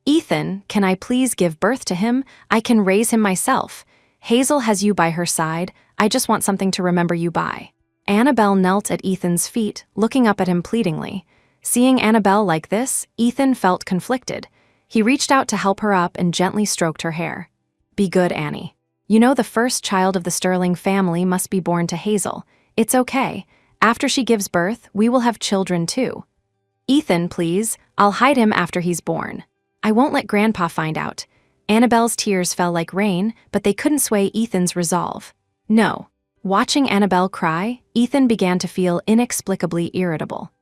"Ethan, can I please give birth to him? I can raise him myself. Hazel has you by her side. I just want something to remember you by." Annabelle knelt at Ethan's feet, looking up at him pleadingly. Seeing Annabelle like this, Ethan felt conflicted. He reached out to help her up and gently stroked her hair. "Be good, Annie. You know the first child of the Sterling family must be born to Hazel. It's okay. After she gives birth, we will have children too." "Ethan, please, I'll hide him after he's born. I won't let Grandpa find out." Annabelle's tears fell like rain, but they couldn't sway Ethan's resolve. "No." Watching Annabelle cry, Ethan began to feel inexplicably irritable.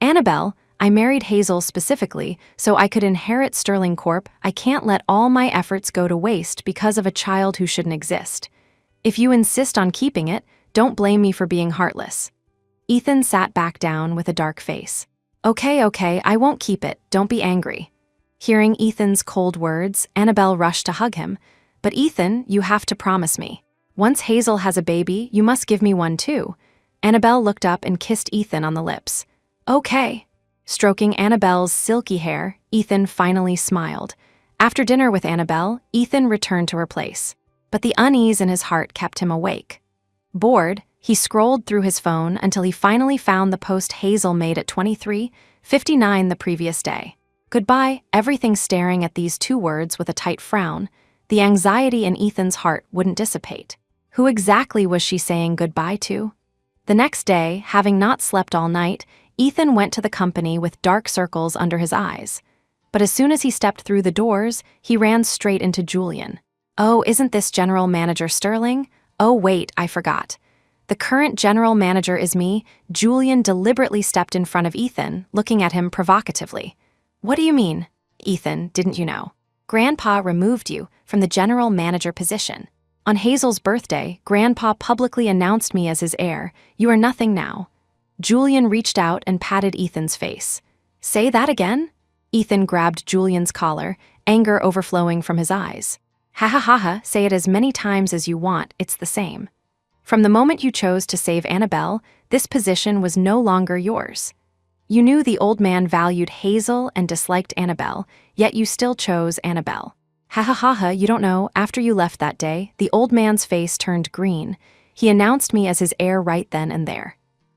"Annabelle, I married Hazel specifically so I could inherit Sterling Corp. I can't let all my efforts go to waste because of a child who shouldn't exist. If you insist on keeping it, don't blame me for being heartless." Ethan sat back down with a dark face. Okay, I won't keep it. Don't be angry." Hearing Ethan's cold words, Annabelle rushed to hug him. "But Ethan, you have to promise me. Once Hazel has a baby, you must give me one too." Annabelle looked up and kissed Ethan on the lips. "Okay." Stroking Annabelle's silky hair, Ethan finally smiled. After dinner with Annabelle, Ethan returned to her place. But the unease in his heart kept him awake. Bored, he scrolled through his phone until he finally found the post Hazel made at 23:59 the previous day. "Goodbye," everything staring at these 2 words with a tight frown. The anxiety in Ethan's heart wouldn't dissipate. Who exactly was she saying goodbye to? The next day, having not slept all night, Ethan went to the company with dark circles under his eyes. But as soon as he stepped through the doors, he ran straight into Julian. "Oh, isn't this General Manager Sterling? Oh, wait, I forgot. The current General Manager is me." Julian deliberately stepped in front of Ethan, looking at him provocatively. "What do you mean?" "Ethan, didn't you know? Grandpa removed you from the General Manager position. On Hazel's birthday, Grandpa publicly announced me as his heir. You are nothing now." Julian reached out and patted Ethan's face. "Say that again?" Ethan grabbed Julian's collar, anger overflowing from his eyes. "Ha ha ha ha, say it as many times as you want, it's the same. From the moment you chose to save Annabelle, this position was no longer yours. You knew the old man valued Hazel and disliked Annabelle, yet you still chose Annabelle. Ha ha ha ha, you don't know, after you left that day, the old man's face turned green. He announced me as his heir right then and there.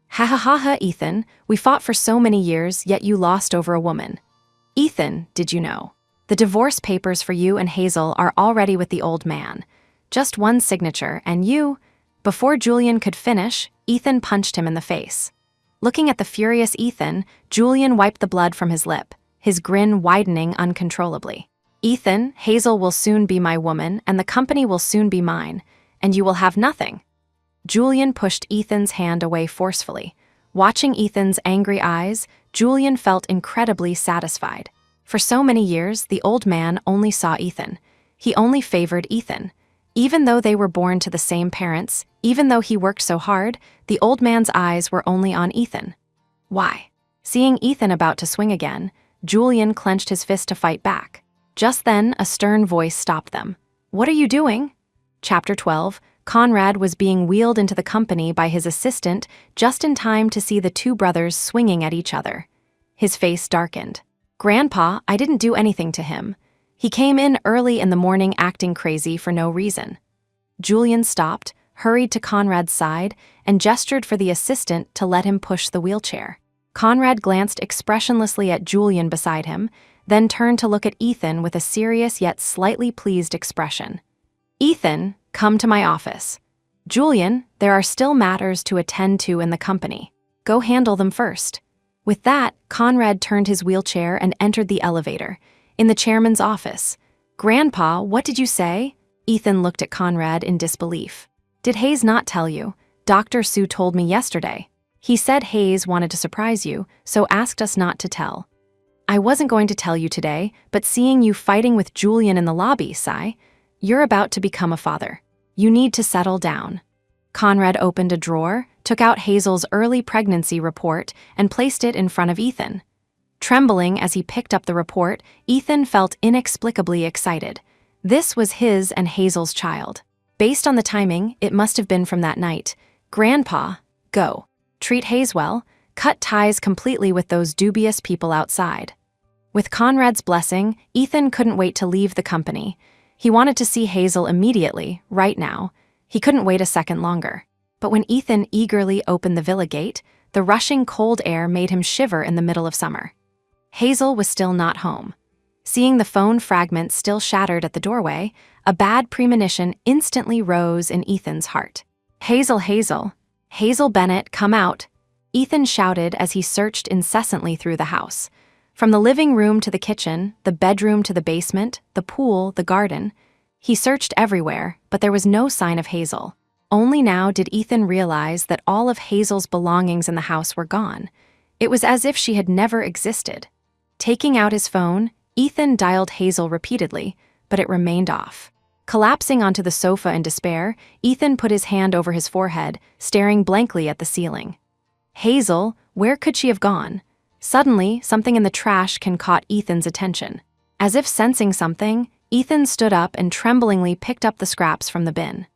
Ha ha ha ha, Ethan, we fought for so many years, yet you lost over a woman. Ethan, did you know? The divorce papers for you and Hazel are already with the old man. Just one signature, and you..." Before Julian could finish, Ethan punched him in the face. Looking at the furious Ethan, Julian wiped the blood from his lip, his grin widening uncontrollably. "Ethan, Hazel will soon be my woman, and the company will soon be mine, and you will have nothing." Julian pushed Ethan's hand away forcefully. Watching Ethan's angry eyes, Julian felt incredibly satisfied. For so many years, the old man only saw Ethan. He only favored Ethan. Even though they were born to the same parents, even though he worked so hard, the old man's eyes were only on Ethan. Why? Seeing Ethan about to swing again, Julian clenched his fist to fight back. Just then, a stern voice stopped them. What are you doing? Chapter 12. Conrad was being wheeled into the company by his assistant just in time to see the two brothers swinging at each other. His face darkened. Grandpa, I didn't do anything to him. He came in early in the morning acting crazy for no reason. Julian stopped, hurried to Conrad's side, and gestured for the assistant to let him push the wheelchair. Conrad glanced expressionlessly at Julian beside him, then turned to look at Ethan with a serious yet slightly pleased expression. Ethan, come to my office. Julian, there are still matters to attend to in the company. Go handle them first. With that, Conrad turned his wheelchair and entered the elevator. In the chairman's office. Grandpa, what did you say? Ethan looked at Conrad in disbelief. Did Hayes not tell you? Dr. Sue told me yesterday. He said Hayes wanted to surprise you, so asked us not to tell. I wasn't going to tell you today, but seeing you fighting with Julian in the lobby, Sai, you're about to become a father. You need to settle down. Conrad opened a drawer, took out Hazel's early pregnancy report, and placed it in front of Ethan. Trembling as he picked up the report, Ethan felt inexplicably excited. This was his and Hazel's child. Based on the timing, it must have been from that night. Grandpa, go. Treat Hayes well. Cut ties completely with those dubious people outside. With Conrad's blessing, Ethan couldn't wait to leave the company. He wanted to see Hazel immediately, right now. He couldn't wait a second longer. But when Ethan eagerly opened the villa gate, the rushing cold air made him shiver in the middle of summer. Hazel was still not home. Seeing the phone fragment still shattered at the doorway, a bad premonition instantly rose in Ethan's heart. Hazel, Hazel. Hazel Bennett, come out. Ethan shouted as he searched incessantly through the house. From the living room to the kitchen, the bedroom to the basement, the pool, the garden. He searched everywhere, but there was no sign of Hazel. Only now did Ethan realize that all of Hazel's belongings in the house were gone. It was as if she had never existed. Taking out his phone, Ethan dialed Hazel repeatedly, but it remained off. Collapsing onto the sofa in despair, Ethan put his hand over his forehead, staring blankly at the ceiling. Hazel, where could she have gone? Suddenly, something in the trash can caught Ethan's attention. As if sensing something, Ethan stood up and tremblingly picked up the scraps from the bin.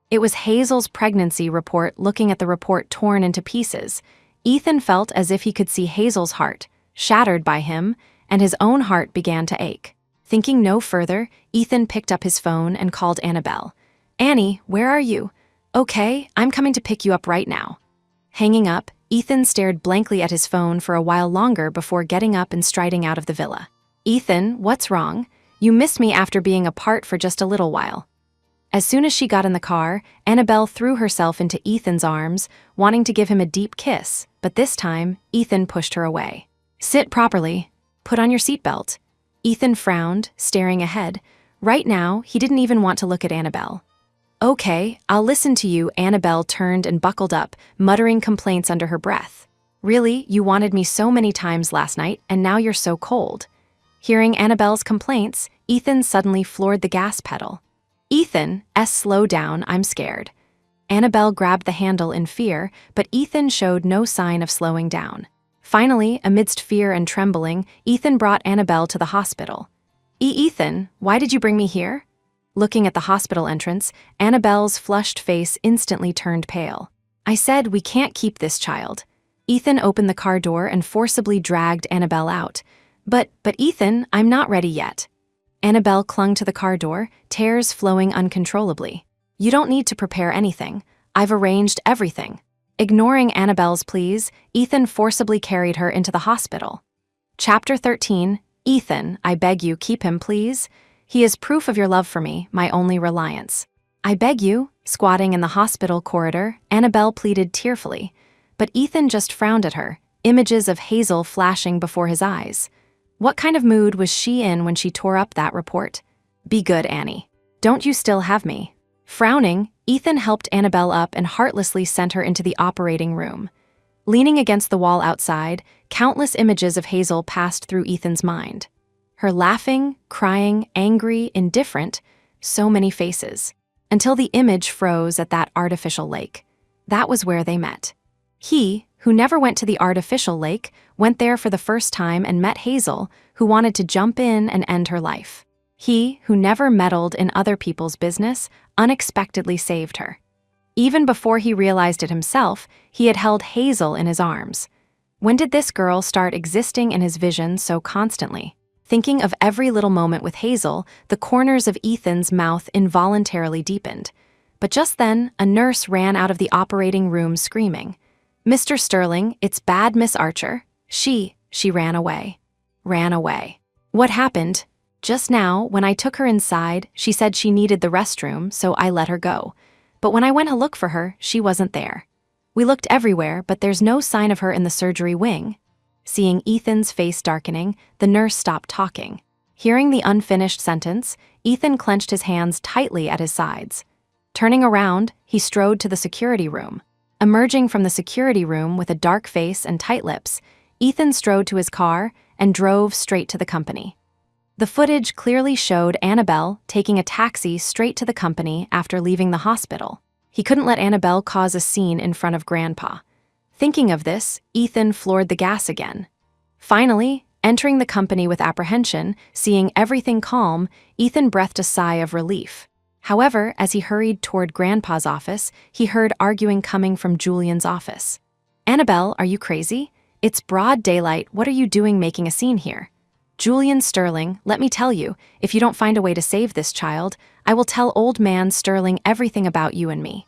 It was Hazel's pregnancy report. Looking at the report torn into pieces, Ethan felt as if he could see Hazel's heart, shattered by him, and his own heart began to ache. Thinking no further, Ethan picked up his phone and called Annabelle. Annie, where are you? Okay, I'm coming to pick you up right now. Hanging up, Ethan stared blankly at his phone for a while longer before getting up and striding out of the villa. Ethan, what's wrong? You missed me after being apart for just a little while. As soon as she got in the car, Annabelle threw herself into Ethan's arms, wanting to give him a deep kiss, but this time, Ethan pushed her away. Sit properly. Put on your seatbelt. Ethan frowned, staring ahead. Right now, he didn't even want to look at Annabelle. Okay, I'll listen to you. Annabelle turned and buckled up, muttering complaints under her breath. Really, you wanted me so many times last night, and now you're so cold. Hearing Annabelle's complaints, Ethan suddenly floored the gas pedal. Ethan, slow down, I'm scared. Annabelle grabbed the handle in fear, but Ethan showed no sign of slowing down. Finally, amidst fear and trembling, Ethan brought Annabelle to the hospital. Ethan, why did you bring me here? Looking at the hospital entrance, Annabelle's flushed face instantly turned pale. I said we can't keep this child. Ethan opened the car door and forcibly dragged Annabelle out. But Ethan, I'm not ready yet. Annabelle clung to the car door, tears flowing uncontrollably. You don't need to prepare anything. I've arranged everything. Ignoring Annabelle's pleas, Ethan forcibly carried her into the hospital. Chapter 13. Ethan, I beg you, keep him, please. He is proof of your love for me, my only reliance. I beg you. Squatting in the hospital corridor, Annabelle pleaded tearfully. But Ethan just frowned at her, images of Hazel flashing before his eyes. What kind of mood was she in when she tore up that report? Be good, Annie. Don't you still have me? Frowning, Ethan helped Annabelle up and heartlessly sent her into the operating room. Leaning against the wall outside, countless images of Hazel passed through Ethan's mind. Her laughing, crying, angry, indifferent, so many faces. Until the image froze at that artificial lake. That was where they met. He, who never went to the artificial lake, went there for the first time and met Hazel, who wanted to jump in and end her life. He, who never meddled in other people's business, unexpectedly saved her. Even before he realized it himself, he had held Hazel in his arms. When did this girl start existing in his vision so constantly? Thinking of every little moment with Hazel, the corners of Ethan's mouth involuntarily deepened. But just then, a nurse ran out of the operating room screaming, "Mr. Sterling, it's bad, Miss Archer." She ran away. Ran away. What happened? Just now, when I took her inside, she said she needed the restroom, so I let her go. But when I went to look for her, she wasn't there. We looked everywhere, but there's no sign of her in the surgery wing. Seeing Ethan's face darkening, the nurse stopped talking. Hearing the unfinished sentence, Ethan clenched his hands tightly at his sides. Turning around, he strode to the security room. Emerging from the security room with a dark face and tight lips, Ethan strode to his car and drove straight to the company. The footage clearly showed Annabelle taking a taxi straight to the company after leaving the hospital. He couldn't let Annabelle cause a scene in front of Grandpa. Thinking of this, Ethan floored the gas again. Finally, entering the company with apprehension, seeing everything calm, Ethan breathed a sigh of relief. However, as he hurried toward Grandpa's office, he heard arguing coming from Julian's office. "Annabelle, are you crazy? It's broad daylight. What are you doing making a scene here? Julian Sterling, let me tell you, if you don't find a way to save this child, I will tell old man Sterling everything about you and me."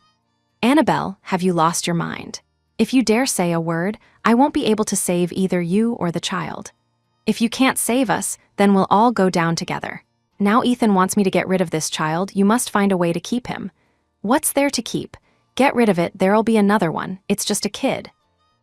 "Annabelle, have you lost your mind? If you dare say a word, I won't be able to save either you or the child. If you can't save us, then we'll all go down together. Now Ethan wants me to get rid of this child, you must find a way to keep him." "What's there to keep? Get rid of it, there'll be another one, it's just a kid."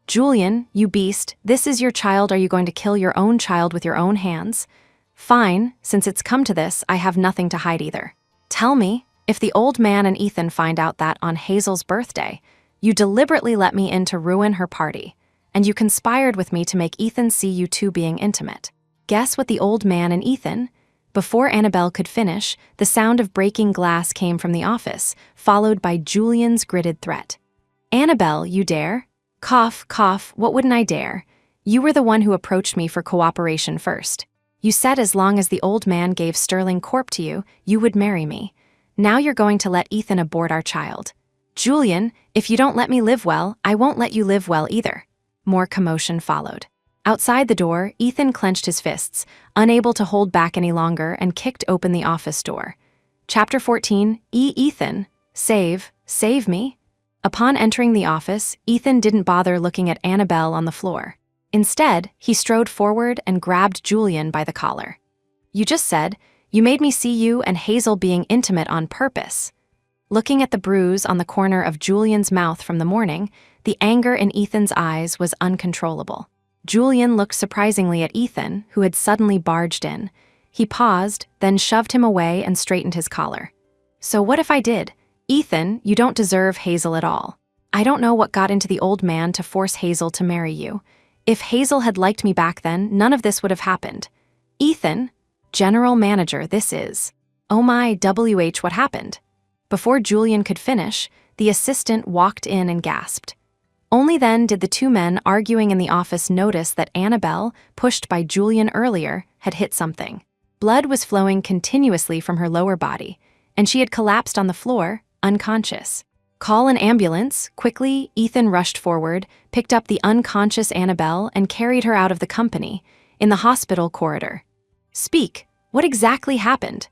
"Julian, you beast, this is your child, are you going to kill your own child with your own hands?" "Fine, since it's come to this, I have nothing to hide either. Tell me, if the old man and Ethan find out that on Hazel's birthday, you deliberately let me in to ruin her party, and you conspired with me to make Ethan see you two being intimate. Guess what the old man and Ethan—" Before Annabelle could finish, the sound of breaking glass came from the office, followed by Julian's gritted threat. "Annabelle, you dare?" "Cough, cough, what wouldn't I dare? You were the one who approached me for cooperation first. You said as long as the old man gave Sterling Corp to you, you would marry me. Now you're going to let Ethan abort our child. Julian, if you don't let me live well, I won't let you live well either." More commotion followed. Outside the door, Ethan clenched his fists, unable to hold back any longer, and kicked open the office door. Chapter 14, Ethan, save me? Upon entering the office, Ethan didn't bother looking at Annabelle on the floor. Instead, he strode forward and grabbed Julian by the collar. "You just said, you made me see you and Hazel being intimate on purpose." Looking at the bruise on the corner of Julian's mouth from the morning, the anger in Ethan's eyes was uncontrollable. Julian looked surprisingly at Ethan, who had suddenly barged in. He paused, then shoved him away and straightened his collar. "So what if I did? Ethan, you don't deserve Hazel at all. I don't know what got into the old man to force Hazel to marry you. If Hazel had liked me back then, none of this would have happened. Ethan, general manager, this is. Oh my WH, what happened?" Before Julian could finish, the assistant walked in and gasped. Only then did the two men arguing in the office notice that Annabelle, pushed by Julian earlier, had hit something. Blood was flowing continuously from her lower body, and she had collapsed on the floor, unconscious. "Call an ambulance." Quickly, Ethan rushed forward, picked up the unconscious Annabelle, and carried her out of the company, in the hospital corridor. "Speak, what exactly happened?"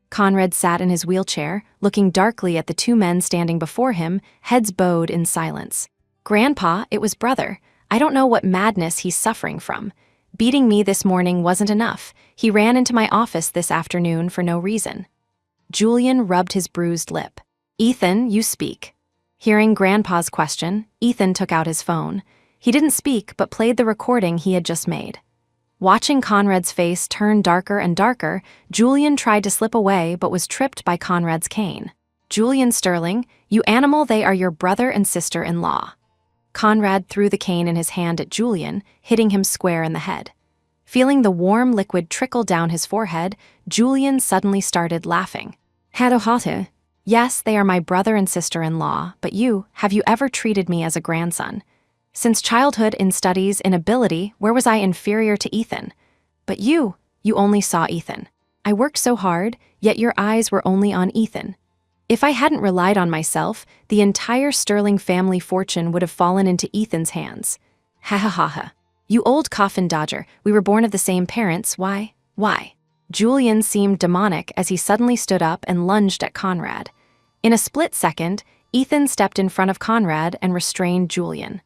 Conrad sat in his wheelchair, looking darkly at the two men standing before him, heads bowed in silence. "Grandpa, it was brother. I don't know what madness he's suffering from. Beating me this morning wasn't enough. He ran into my office this afternoon for no reason." Julian rubbed his bruised lip. "Ethan, you speak." Hearing Grandpa's question, Ethan took out his phone. He didn't speak, but played the recording he had just made. Watching Conrad's face turn darker and darker, Julian tried to slip away but was tripped by Conrad's cane. "Julian Sterling, you animal, they are your brother and sister-in-law." Conrad threw the cane in his hand at Julian, hitting him square in the head. Feeling the warm liquid trickle down his forehead, Julian suddenly started laughing. "Hadohate. Yes, they are my brother and sister-in-law, but have you ever treated me as a grandson? Since childhood, in studies, in ability, where was I inferior to Ethan? But you only saw Ethan. I worked so hard, yet your eyes were only on Ethan. If I hadn't relied on myself, the entire Sterling family fortune would have fallen into Ethan's hands. Ha ha ha ha. You old coffin dodger, we were born of the same parents, why? Why? Julian seemed demonic as he suddenly stood up and lunged at Conrad. In a split second, Ethan stepped in front of Conrad and restrained Julian.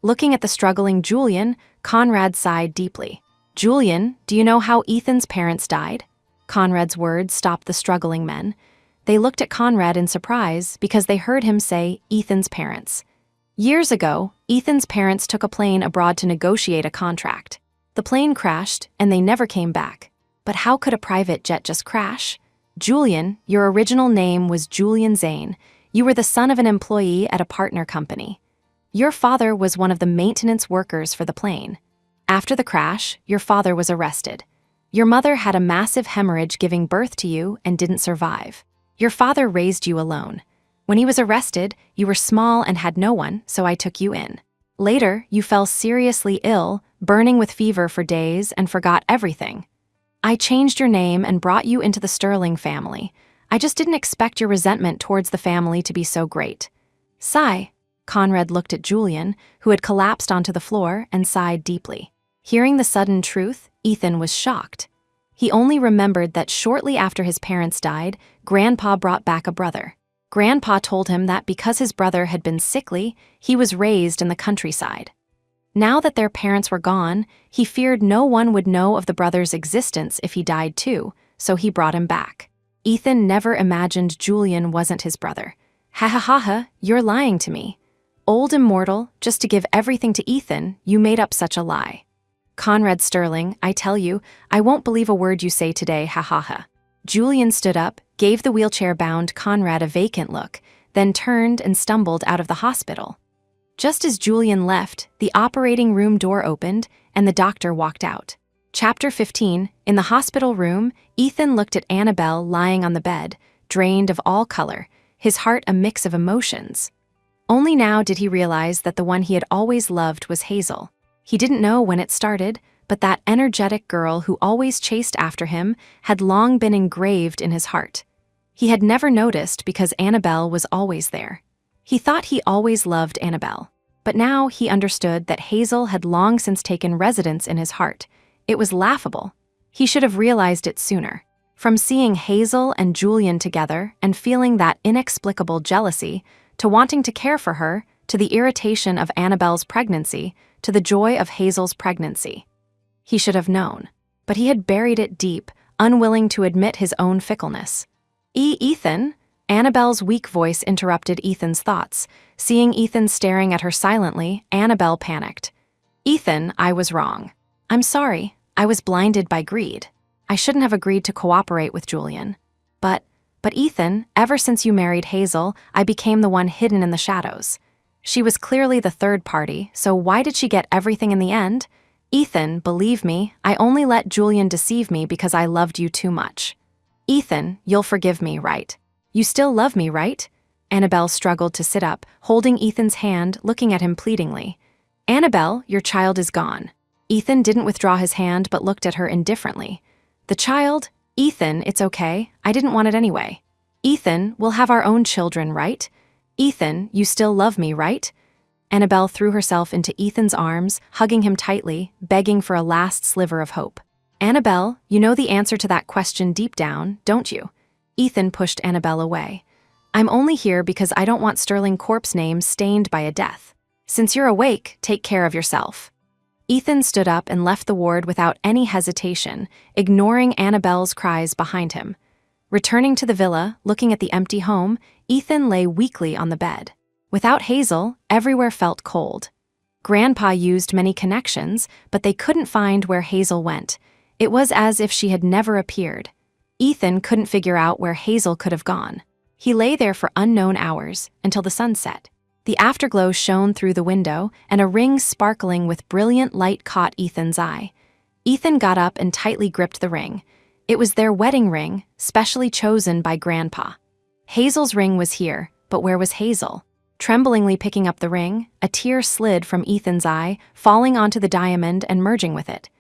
Looking at the struggling Julian, Conrad sighed deeply. Julian, do you know how Ethan's parents died? Conrad's words stopped the struggling men. They looked at Conrad in surprise because they heard him say Ethan's parents. Years ago, Ethan's parents took a plane abroad to negotiate a contract. The plane crashed, and they never came back. But how could a private jet just crash? Julian, your original name was Julian Zane. You were the son of an employee at a partner company. Your father was one of the maintenance workers for the plane. After the crash, your father was arrested. Your mother had a massive hemorrhage giving birth to you and didn't survive. Your father raised you alone. When he was arrested, you were small and had no one, so I took you in. Later, you fell seriously ill, burning with fever for days, and forgot everything. I changed your name and brought you into the Sterling family. I just didn't expect your resentment towards the family to be so great. Sigh. Conrad looked at Julian, who had collapsed onto the floor, and sighed deeply. Hearing the sudden truth, Ethan was shocked. He only remembered that shortly after his parents died, Grandpa brought back a brother. Grandpa told him that because his brother had been sickly, he was raised in the countryside. Now that their parents were gone, he feared no one would know of the brother's existence if he died too, so he brought him back. Ethan never imagined Julian wasn't his brother. Ha ha ha ha, you're lying to me. Old immortal, just to give everything to Ethan, you made up such a lie. Conrad Sterling, I tell you, I won't believe a word you say today, ha ha ha. Julian stood up, gave the wheelchair-bound Conrad a vacant look, then turned and stumbled out of the hospital. Just as Julian left, the operating room door opened, and the doctor walked out. Chapter 15, in the hospital room, Ethan looked at Annabelle lying on the bed, drained of all color, his heart a mix of emotions. Only now did he realize that the one he had always loved was Hazel. He didn't know when it started, but that energetic girl who always chased after him had long been engraved in his heart. He had never noticed because Annabelle was always there. He thought he always loved Annabelle, but now he understood that Hazel had long since taken residence in his heart. It was laughable. He should have realized it sooner. From seeing Hazel and Julian together and feeling that inexplicable jealousy, to wanting to care for her, to the irritation of Annabelle's pregnancy, to the joy of Hazel's pregnancy. He should have known, but he had buried it deep, unwilling to admit his own fickleness. Ethan? Annabelle's weak voice interrupted Ethan's thoughts. Seeing Ethan staring at her silently, Annabelle panicked. Ethan, I was wrong. I'm sorry, I was blinded by greed. I shouldn't have agreed to cooperate with Julian. But Ethan, ever since you married Hazel, I became the one hidden in the shadows. She was clearly the third party, so why did she get everything in the end? Ethan, believe me, I only let Julian deceive me because I loved you too much. Ethan, you'll forgive me, right? You still love me, right? Annabelle struggled to sit up, holding Ethan's hand, looking at him pleadingly. Annabelle, your child is gone. Ethan didn't withdraw his hand but looked at her indifferently. The child? Ethan, it's okay. I didn't want it anyway. Ethan, we'll have our own children, right? Ethan, you still love me, right? Annabelle threw herself into Ethan's arms, hugging him tightly, begging for a last sliver of hope. Annabelle, you know the answer to that question deep down, don't you? Ethan pushed Annabelle away. I'm only here because I don't want Sterling Corp's name stained by a death. Since you're awake, take care of yourself. Ethan stood up and left the ward without any hesitation, ignoring Annabelle's cries behind him. Returning to the villa, looking at the empty home, Ethan lay weakly on the bed. Without Hazel, everywhere felt cold. Grandpa used many connections, but they couldn't find where Hazel went. It was as if she had never appeared. Ethan couldn't figure out where Hazel could have gone. He lay there for unknown hours, until the sun set. The afterglow shone through the window, and a ring sparkling with brilliant light caught Ethan's eye. Ethan got up and tightly gripped the ring. It was their wedding ring, specially chosen by Grandpa. Hazel's ring was here, but where was Hazel? Tremblingly picking up the ring, a tear slid from Ethan's eye, falling onto the diamond and merging with it.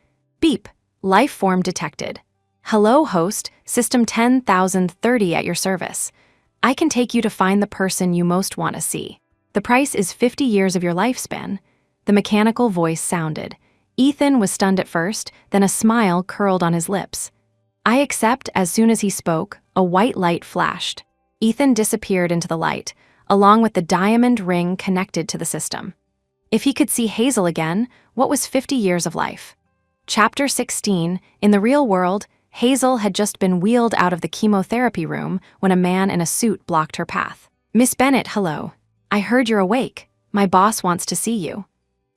Beep! Life form detected. Hello, host, System 10,030 at your service. I can take you to find the person you most want to see. The price is 50 years of your lifespan. The mechanical voice sounded. Ethan was stunned at first, then a smile curled on his lips. I accept. As soon as he spoke, a white light flashed. Ethan disappeared into the light, along with the diamond ring connected to the system. If he could see Hazel again, what was 50 years of life? Chapter 16. In the real world, Hazel had just been wheeled out of the chemotherapy room when a man in a suit blocked her path. Miss Bennett, hello. I heard you're awake. My boss wants to see you.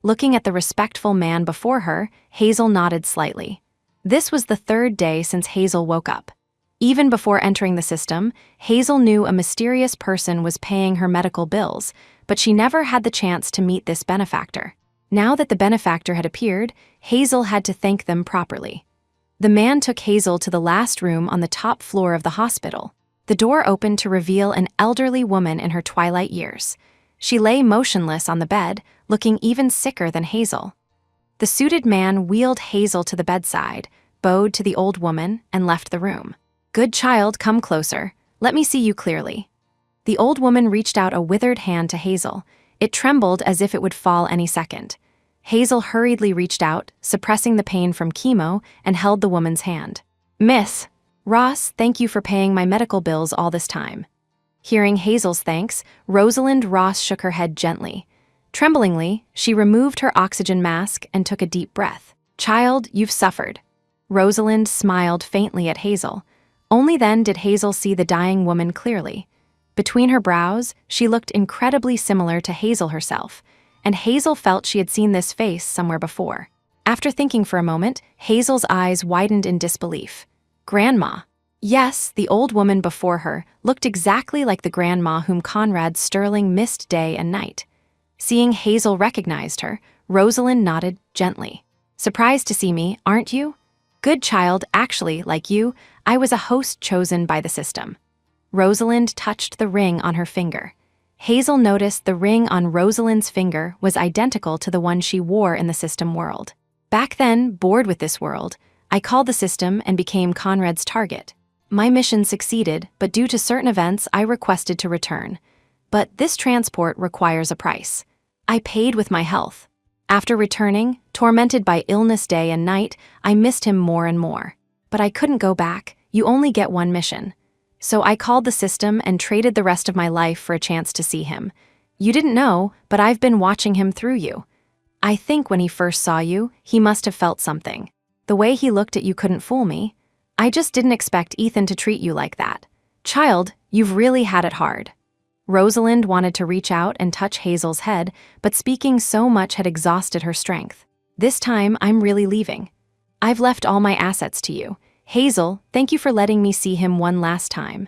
Looking at the respectful man before her, Hazel nodded slightly. This was the third day since Hazel woke up. Even before entering the system, Hazel knew a mysterious person was paying her medical bills, but she never had the chance to meet this benefactor. Now that the benefactor had appeared, Hazel had to thank them properly. The man took Hazel to the last room on the top floor of the hospital. The door opened to reveal an elderly woman in her twilight years. She lay motionless on the bed, looking even sicker than Hazel. The suited man wheeled Hazel to the bedside, bowed to the old woman, and left the room. Good child, come closer. Let me see you clearly. The old woman reached out a withered hand to Hazel. It trembled as if it would fall any second. Hazel hurriedly reached out, suppressing the pain from chemo, and held the woman's hand. Miss Ross, thank you for paying my medical bills all this time. Hearing Hazel's thanks, Rosalind Ross shook her head gently. Tremblingly, she removed her oxygen mask and took a deep breath. Child, you've suffered. Rosalind smiled faintly at Hazel. Only then did Hazel see the dying woman clearly. Between her brows, she looked incredibly similar to Hazel herself, and Hazel felt she had seen this face somewhere before. After thinking for a moment, Hazel's eyes widened in disbelief. Grandma. Yes, the old woman before her looked exactly like the grandma whom Conrad Sterling missed day and night. Seeing Hazel recognized her, Rosalind nodded gently. Surprised to see me, aren't you? Good child, actually, like you, I was a host chosen by the system. Rosalind touched the ring on her finger. Hazel noticed the ring on Rosalind's finger was identical to the one she wore in the system world. Back then, bored with this world, I called the system and became Conrad's target. My mission succeeded, but due to certain events, I requested to return. But this transport requires a price. I paid with my health. After returning, tormented by illness day and night, I missed him more and more. But I couldn't go back. You only get one mission. So I called the system and traded the rest of my life for a chance to see him. You didn't know, but I've been watching him through you. I think when he first saw you, he must have felt something. The way he looked at you couldn't fool me. I just didn't expect Ethan to treat you like that. Child, you've really had it hard. Rosalind wanted to reach out and touch Hazel's head, but speaking so much had exhausted her strength. This time, I'm really leaving. I've left all my assets to you. Hazel, thank you for letting me see him one last time.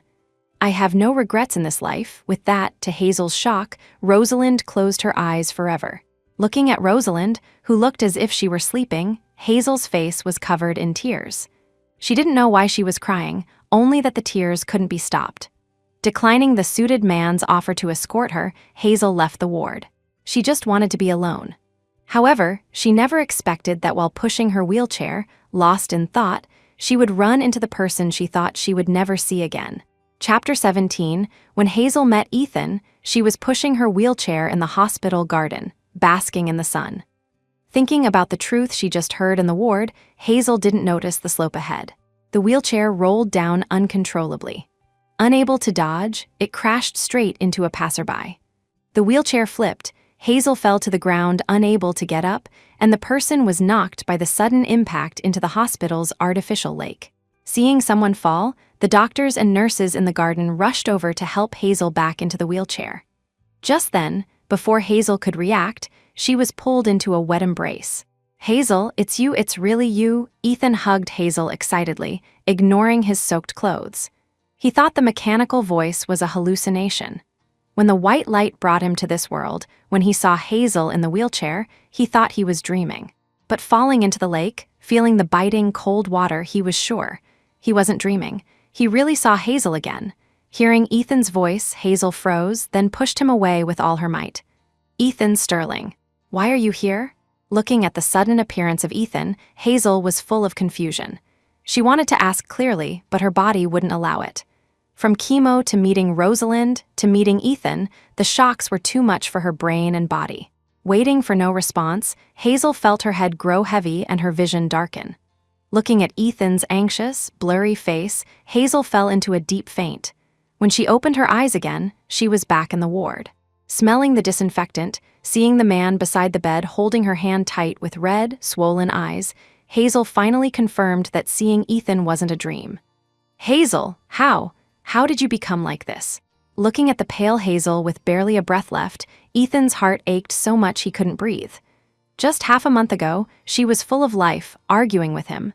I have no regrets in this life. With that, to Hazel's shock, Rosalind closed her eyes forever. Looking at Rosalind, who looked as if she were sleeping, Hazel's face was covered in tears. She didn't know why she was crying, only that the tears couldn't be stopped. Declining the suited man's offer to escort her, Hazel left the ward. She just wanted to be alone. However, she never expected that while pushing her wheelchair, lost in thought, she would run into the person she thought she would never see again. Chapter 17. When Hazel met Ethan, she was pushing her wheelchair in the hospital garden, basking in the sun. Thinking about the truth she just heard in the ward, Hazel didn't notice the slope ahead. The wheelchair rolled down uncontrollably. Unable to dodge, it crashed straight into a passerby. The wheelchair flipped, Hazel fell to the ground unable to get up, and the person was knocked by the sudden impact into the hospital's artificial lake. Seeing someone fall, the doctors and nurses in the garden rushed over to help Hazel back into the wheelchair. Just then, before Hazel could react, she was pulled into a wet embrace. Hazel, it's you, it's really you. Ethan hugged Hazel excitedly, ignoring his soaked clothes. He thought the mechanical voice was a hallucination. When the white light brought him to this world, when he saw Hazel in the wheelchair, he thought he was dreaming. But falling into the lake, feeling the biting cold water, he was sure. He wasn't dreaming. He really saw Hazel again. Hearing Ethan's voice, Hazel froze, then pushed him away with all her might. Ethan Sterling. Why are you here? Looking at the sudden appearance of Ethan, Hazel was full of confusion. She wanted to ask clearly, but her body wouldn't allow it. From chemo to meeting Rosalind to meeting Ethan, the shocks were too much for her brain and body. Waiting for no response, Hazel felt her head grow heavy and her vision darken. Looking at Ethan's anxious, blurry face, Hazel fell into a deep faint. When she opened her eyes again, she was back in the ward. Smelling the disinfectant, seeing the man beside the bed holding her hand tight with red, swollen eyes, Hazel finally confirmed that seeing Ethan wasn't a dream. "Hazel, how? How did you become like this?" Looking at the pale Hazel with barely a breath left, Ethan's heart ached so much he couldn't breathe. Just half a month ago, she was full of life, arguing with him.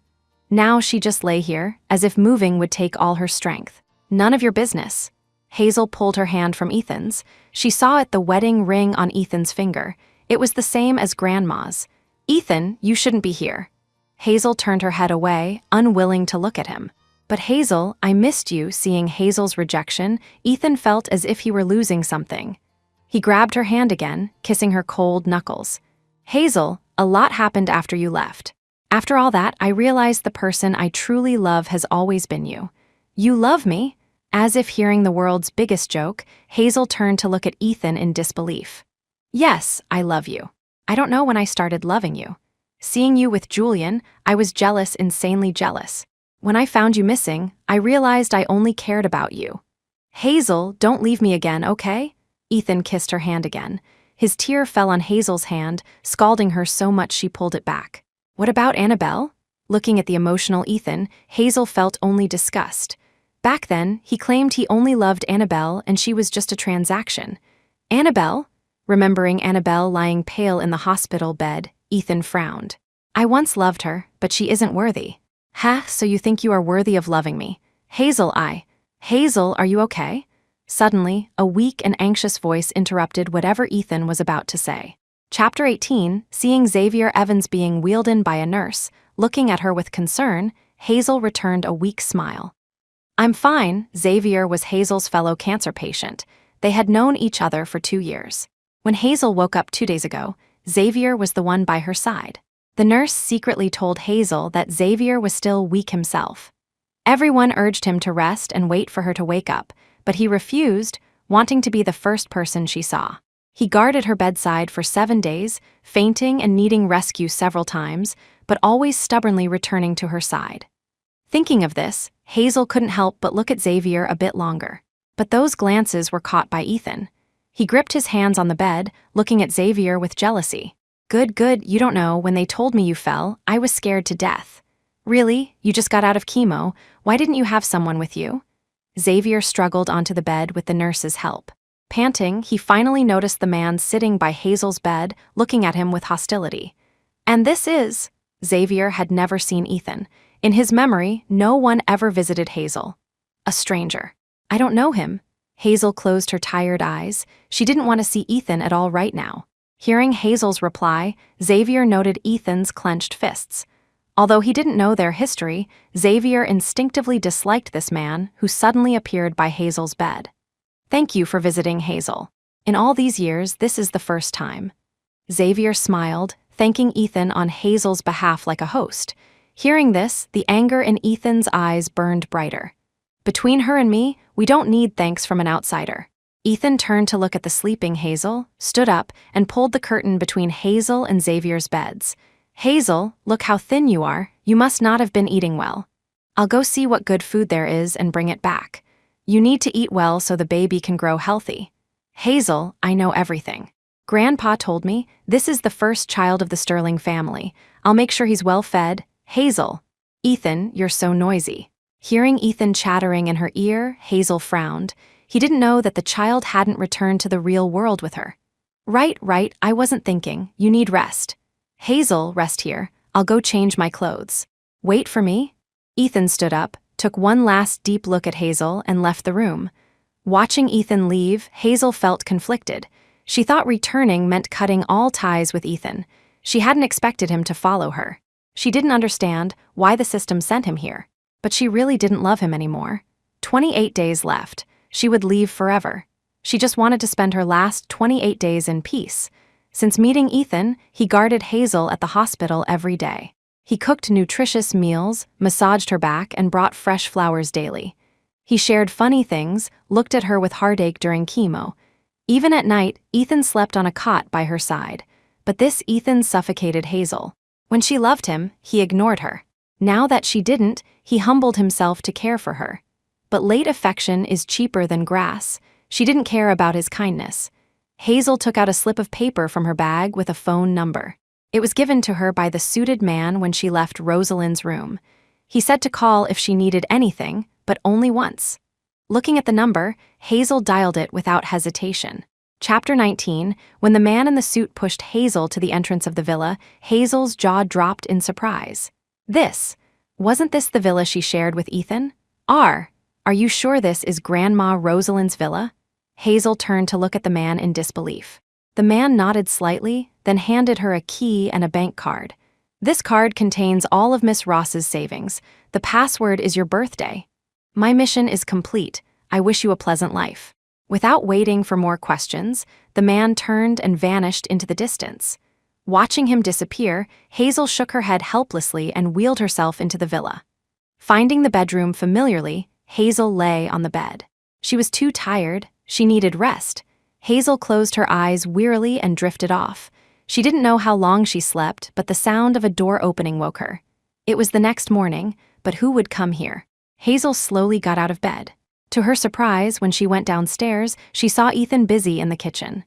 Now she just lay here, as if moving would take all her strength. "None of your business." Hazel pulled her hand from Ethan's. She saw it, the wedding ring on Ethan's finger. It was the same as Grandma's. "Ethan, you shouldn't be here." Hazel turned her head away, unwilling to look at him. "But Hazel, I missed you." Seeing Hazel's rejection, Ethan felt as if he were losing something. He grabbed her hand again, kissing her cold knuckles. "Hazel, a lot happened after you left. After all that, I realized the person I truly love has always been you." "You love me?" As if hearing the world's biggest joke, Hazel turned to look at Ethan in disbelief. "Yes, I love you. I don't know when I started loving you. Seeing you with Julian, I was jealous, insanely jealous. When I found you missing, I realized I only cared about you." "Hazel, don't leave me again, okay?" Ethan kissed her hand again. His tear fell on Hazel's hand, scalding her so much she pulled it back. "What about Annabelle?" Looking at the emotional Ethan, Hazel felt only disgust. Back then, he claimed he only loved Annabelle and she was just a transaction. "Annabelle?" Remembering Annabelle lying pale in the hospital bed, Ethan frowned. "I once loved her, but she isn't worthy." "Ha, so you think you are worthy of loving me?" "Hazel, Hazel, are you okay?" Suddenly, a weak and anxious voice interrupted whatever Ethan was about to say. Chapter 18, seeing Xavier Evans being wheeled in by a nurse, looking at her with concern, Hazel returned a weak smile. "I'm fine." Xavier was Hazel's fellow cancer patient. They had known each other for 2 years. When Hazel woke up 2 days ago, Xavier was the one by her side. The nurse secretly told Hazel that Xavier was still weak himself. Everyone urged him to rest and wait for her to wake up, but he refused, wanting to be the first person she saw. He guarded her bedside for 7 days, fainting and needing rescue several times, but always stubbornly returning to her side. Thinking of this, Hazel couldn't help but look at Xavier a bit longer. But those glances were caught by Ethan. He gripped his hands on the bed, looking at Xavier with jealousy. Good, you don't know, when they told me you fell, I was scared to death." "Really? You just got out of chemo. Why didn't you have someone with you?" Xavier struggled onto the bed with the nurse's help. Panting, he finally noticed the man sitting by Hazel's bed, looking at him with hostility. "And this is..." Xavier had never seen Ethan. In his memory, no one ever visited Hazel. "A stranger. I don't know him." Hazel closed her tired eyes. She didn't want to see Ethan at all right now. Hearing Hazel's reply, Xavier noted Ethan's clenched fists. Although he didn't know their history, Xavier instinctively disliked this man who suddenly appeared by Hazel's bed. "Thank you for visiting, Hazel. In all these years, this is the first time." Xavier smiled, thanking Ethan on Hazel's behalf like a host. Hearing this, the anger in Ethan's eyes burned brighter. "Between her and me, we don't need thanks from an outsider." Ethan turned to look at the sleeping Hazel, stood up, and pulled the curtain between Hazel and Xavier's beds. "Hazel, look how thin you are. You must not have been eating well. I'll go see what good food there is and bring it back. You need to eat well so the baby can grow healthy." "Hazel, I know everything. Grandpa told me this is the first child of the Sterling family. I'll make sure he's well fed." "Hazel." "Ethan, you're so noisy." Hearing Ethan chattering in her ear, Hazel frowned. He didn't know that the child hadn't returned to the real world with her. Right, I wasn't thinking. You need rest." "Hazel, rest here. I'll go change my clothes." "Wait for me?" Ethan stood up, took one last deep look at Hazel, and left the room. Watching Ethan leave, Hazel felt conflicted. She thought returning meant cutting all ties with Ethan. She hadn't expected him to follow her. She didn't understand why the system sent him here. But she really didn't love him anymore. 28 days left. She would leave forever. She just wanted to spend her last 28 days in peace. Since meeting Ethan, he guarded Hazel at the hospital every day. He cooked nutritious meals, massaged her back, and brought fresh flowers daily. He shared funny things, looked at her with heartache during chemo. Even at night, Ethan slept on a cot by her side. But this Ethan suffocated Hazel. When she loved him, he ignored her. Now that she didn't, he humbled himself to care for her. But late affection is cheaper than grass. She didn't care about his kindness. Hazel took out a slip of paper from her bag with a phone number. It was given to her by the suited man when she left Rosalind's room. He said to call if she needed anything, but only once. Looking at the number, Hazel dialed it without hesitation. Chapter 19, when the man in the suit pushed Hazel to the entrance of the villa, Hazel's jaw dropped in surprise. Wasn't this the villa she shared with Ethan? Are you sure this is Grandma Rosalind's villa? Hazel turned to look at the man in disbelief. The man nodded slightly, then handed her a key and a bank card. This card contains all of Miss Ross's savings. The password is your birthday. My mission is complete. I wish you a pleasant life. Without waiting for more questions, the man turned and vanished into the distance. Watching him disappear, Hazel shook her head helplessly and wheeled herself into the villa. Finding the bedroom familiarly, Hazel lay on the bed. She was too tired. She needed rest. Hazel closed her eyes wearily and drifted off. She didn't know how long she slept, but the sound of a door opening woke her. It was the next morning, but who would come here? Hazel slowly got out of bed. To her surprise, when she went downstairs, she saw Ethan busy in the kitchen.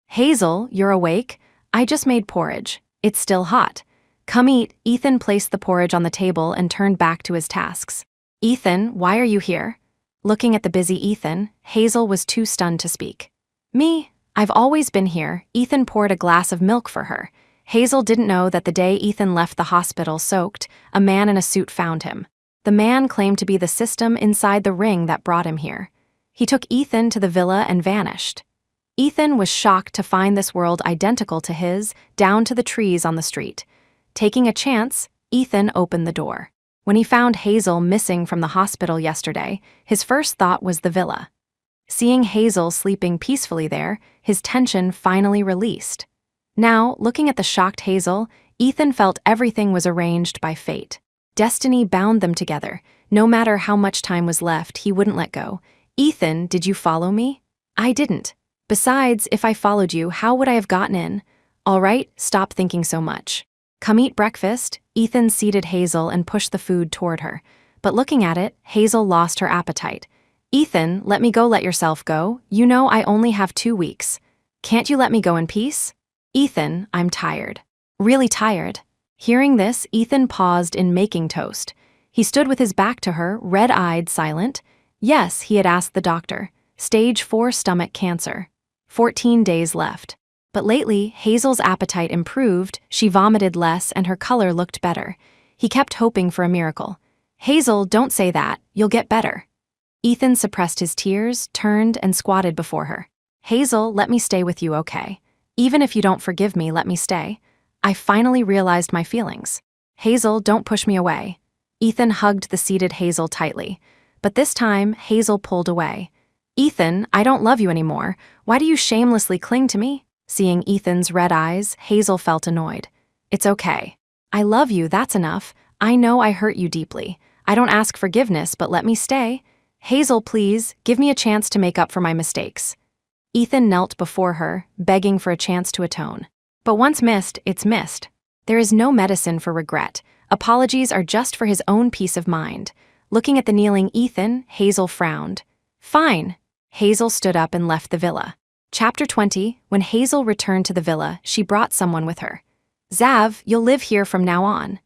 Hazel, you're awake? I just made porridge. It's still hot. Come eat. Ethan placed the porridge on the table and turned back to his tasks. Ethan, why are you here? Looking at the busy Ethan, Hazel was too stunned to speak. Me? I've always been here. Ethan poured a glass of milk for her. Hazel didn't know that the day Ethan left the hospital soaked, a man in a suit found him. The man claimed to be the system inside the ring that brought him here. He took Ethan to the villa and vanished. Ethan was shocked to find this world identical to his, down to the trees on the street. Taking a chance, Ethan opened the door. When he found Hazel missing from the hospital yesterday, his first thought was the villa. Seeing Hazel sleeping peacefully there, his tension finally released. Now, looking at the shocked Hazel, Ethan felt everything was arranged by fate. Destiny bound them together. No matter how much time was left, he wouldn't let go. Ethan, did you follow me? I didn't. Besides, if I followed you, how would I have gotten in? All right, stop thinking so much. Come eat breakfast. Ethan seated Hazel and pushed the food toward her. But looking at it, Hazel lost her appetite. Ethan, let me go. Let yourself go. You know I only have 2 weeks. Can't you let me go in peace? Ethan, I'm tired. Really tired. Hearing this, Ethan paused in making toast. He stood with his back to her, red-eyed, silent. Yes, he had asked the doctor. Stage 4 stomach cancer. 14 days left. But lately, Hazel's appetite improved, she vomited less, and her color looked better. He kept hoping for a miracle. Hazel, don't say that. You'll get better. Ethan suppressed his tears, turned, and squatted before her. Hazel, let me stay with you, okay? Even if you don't forgive me, let me stay. I finally realized my feelings. Hazel, don't push me away. Ethan hugged the seated Hazel tightly. But this time, Hazel pulled away. Ethan, I don't love you anymore. Why do you shamelessly cling to me? Seeing Ethan's red eyes, Hazel felt annoyed. It's okay. I love you, that's enough. I know I hurt you deeply. I don't ask forgiveness, but let me stay. Hazel, please, give me a chance to make up for my mistakes. Ethan knelt before her, begging for a chance to atone. But once missed, it's missed. There is no medicine for regret. Apologies are just for his own peace of mind. Looking at the kneeling Ethan, Hazel frowned. Fine. Hazel stood up and left the villa. Chapter 20, when Hazel returned to the villa, she brought someone with her. Zav, you'll live here from now on.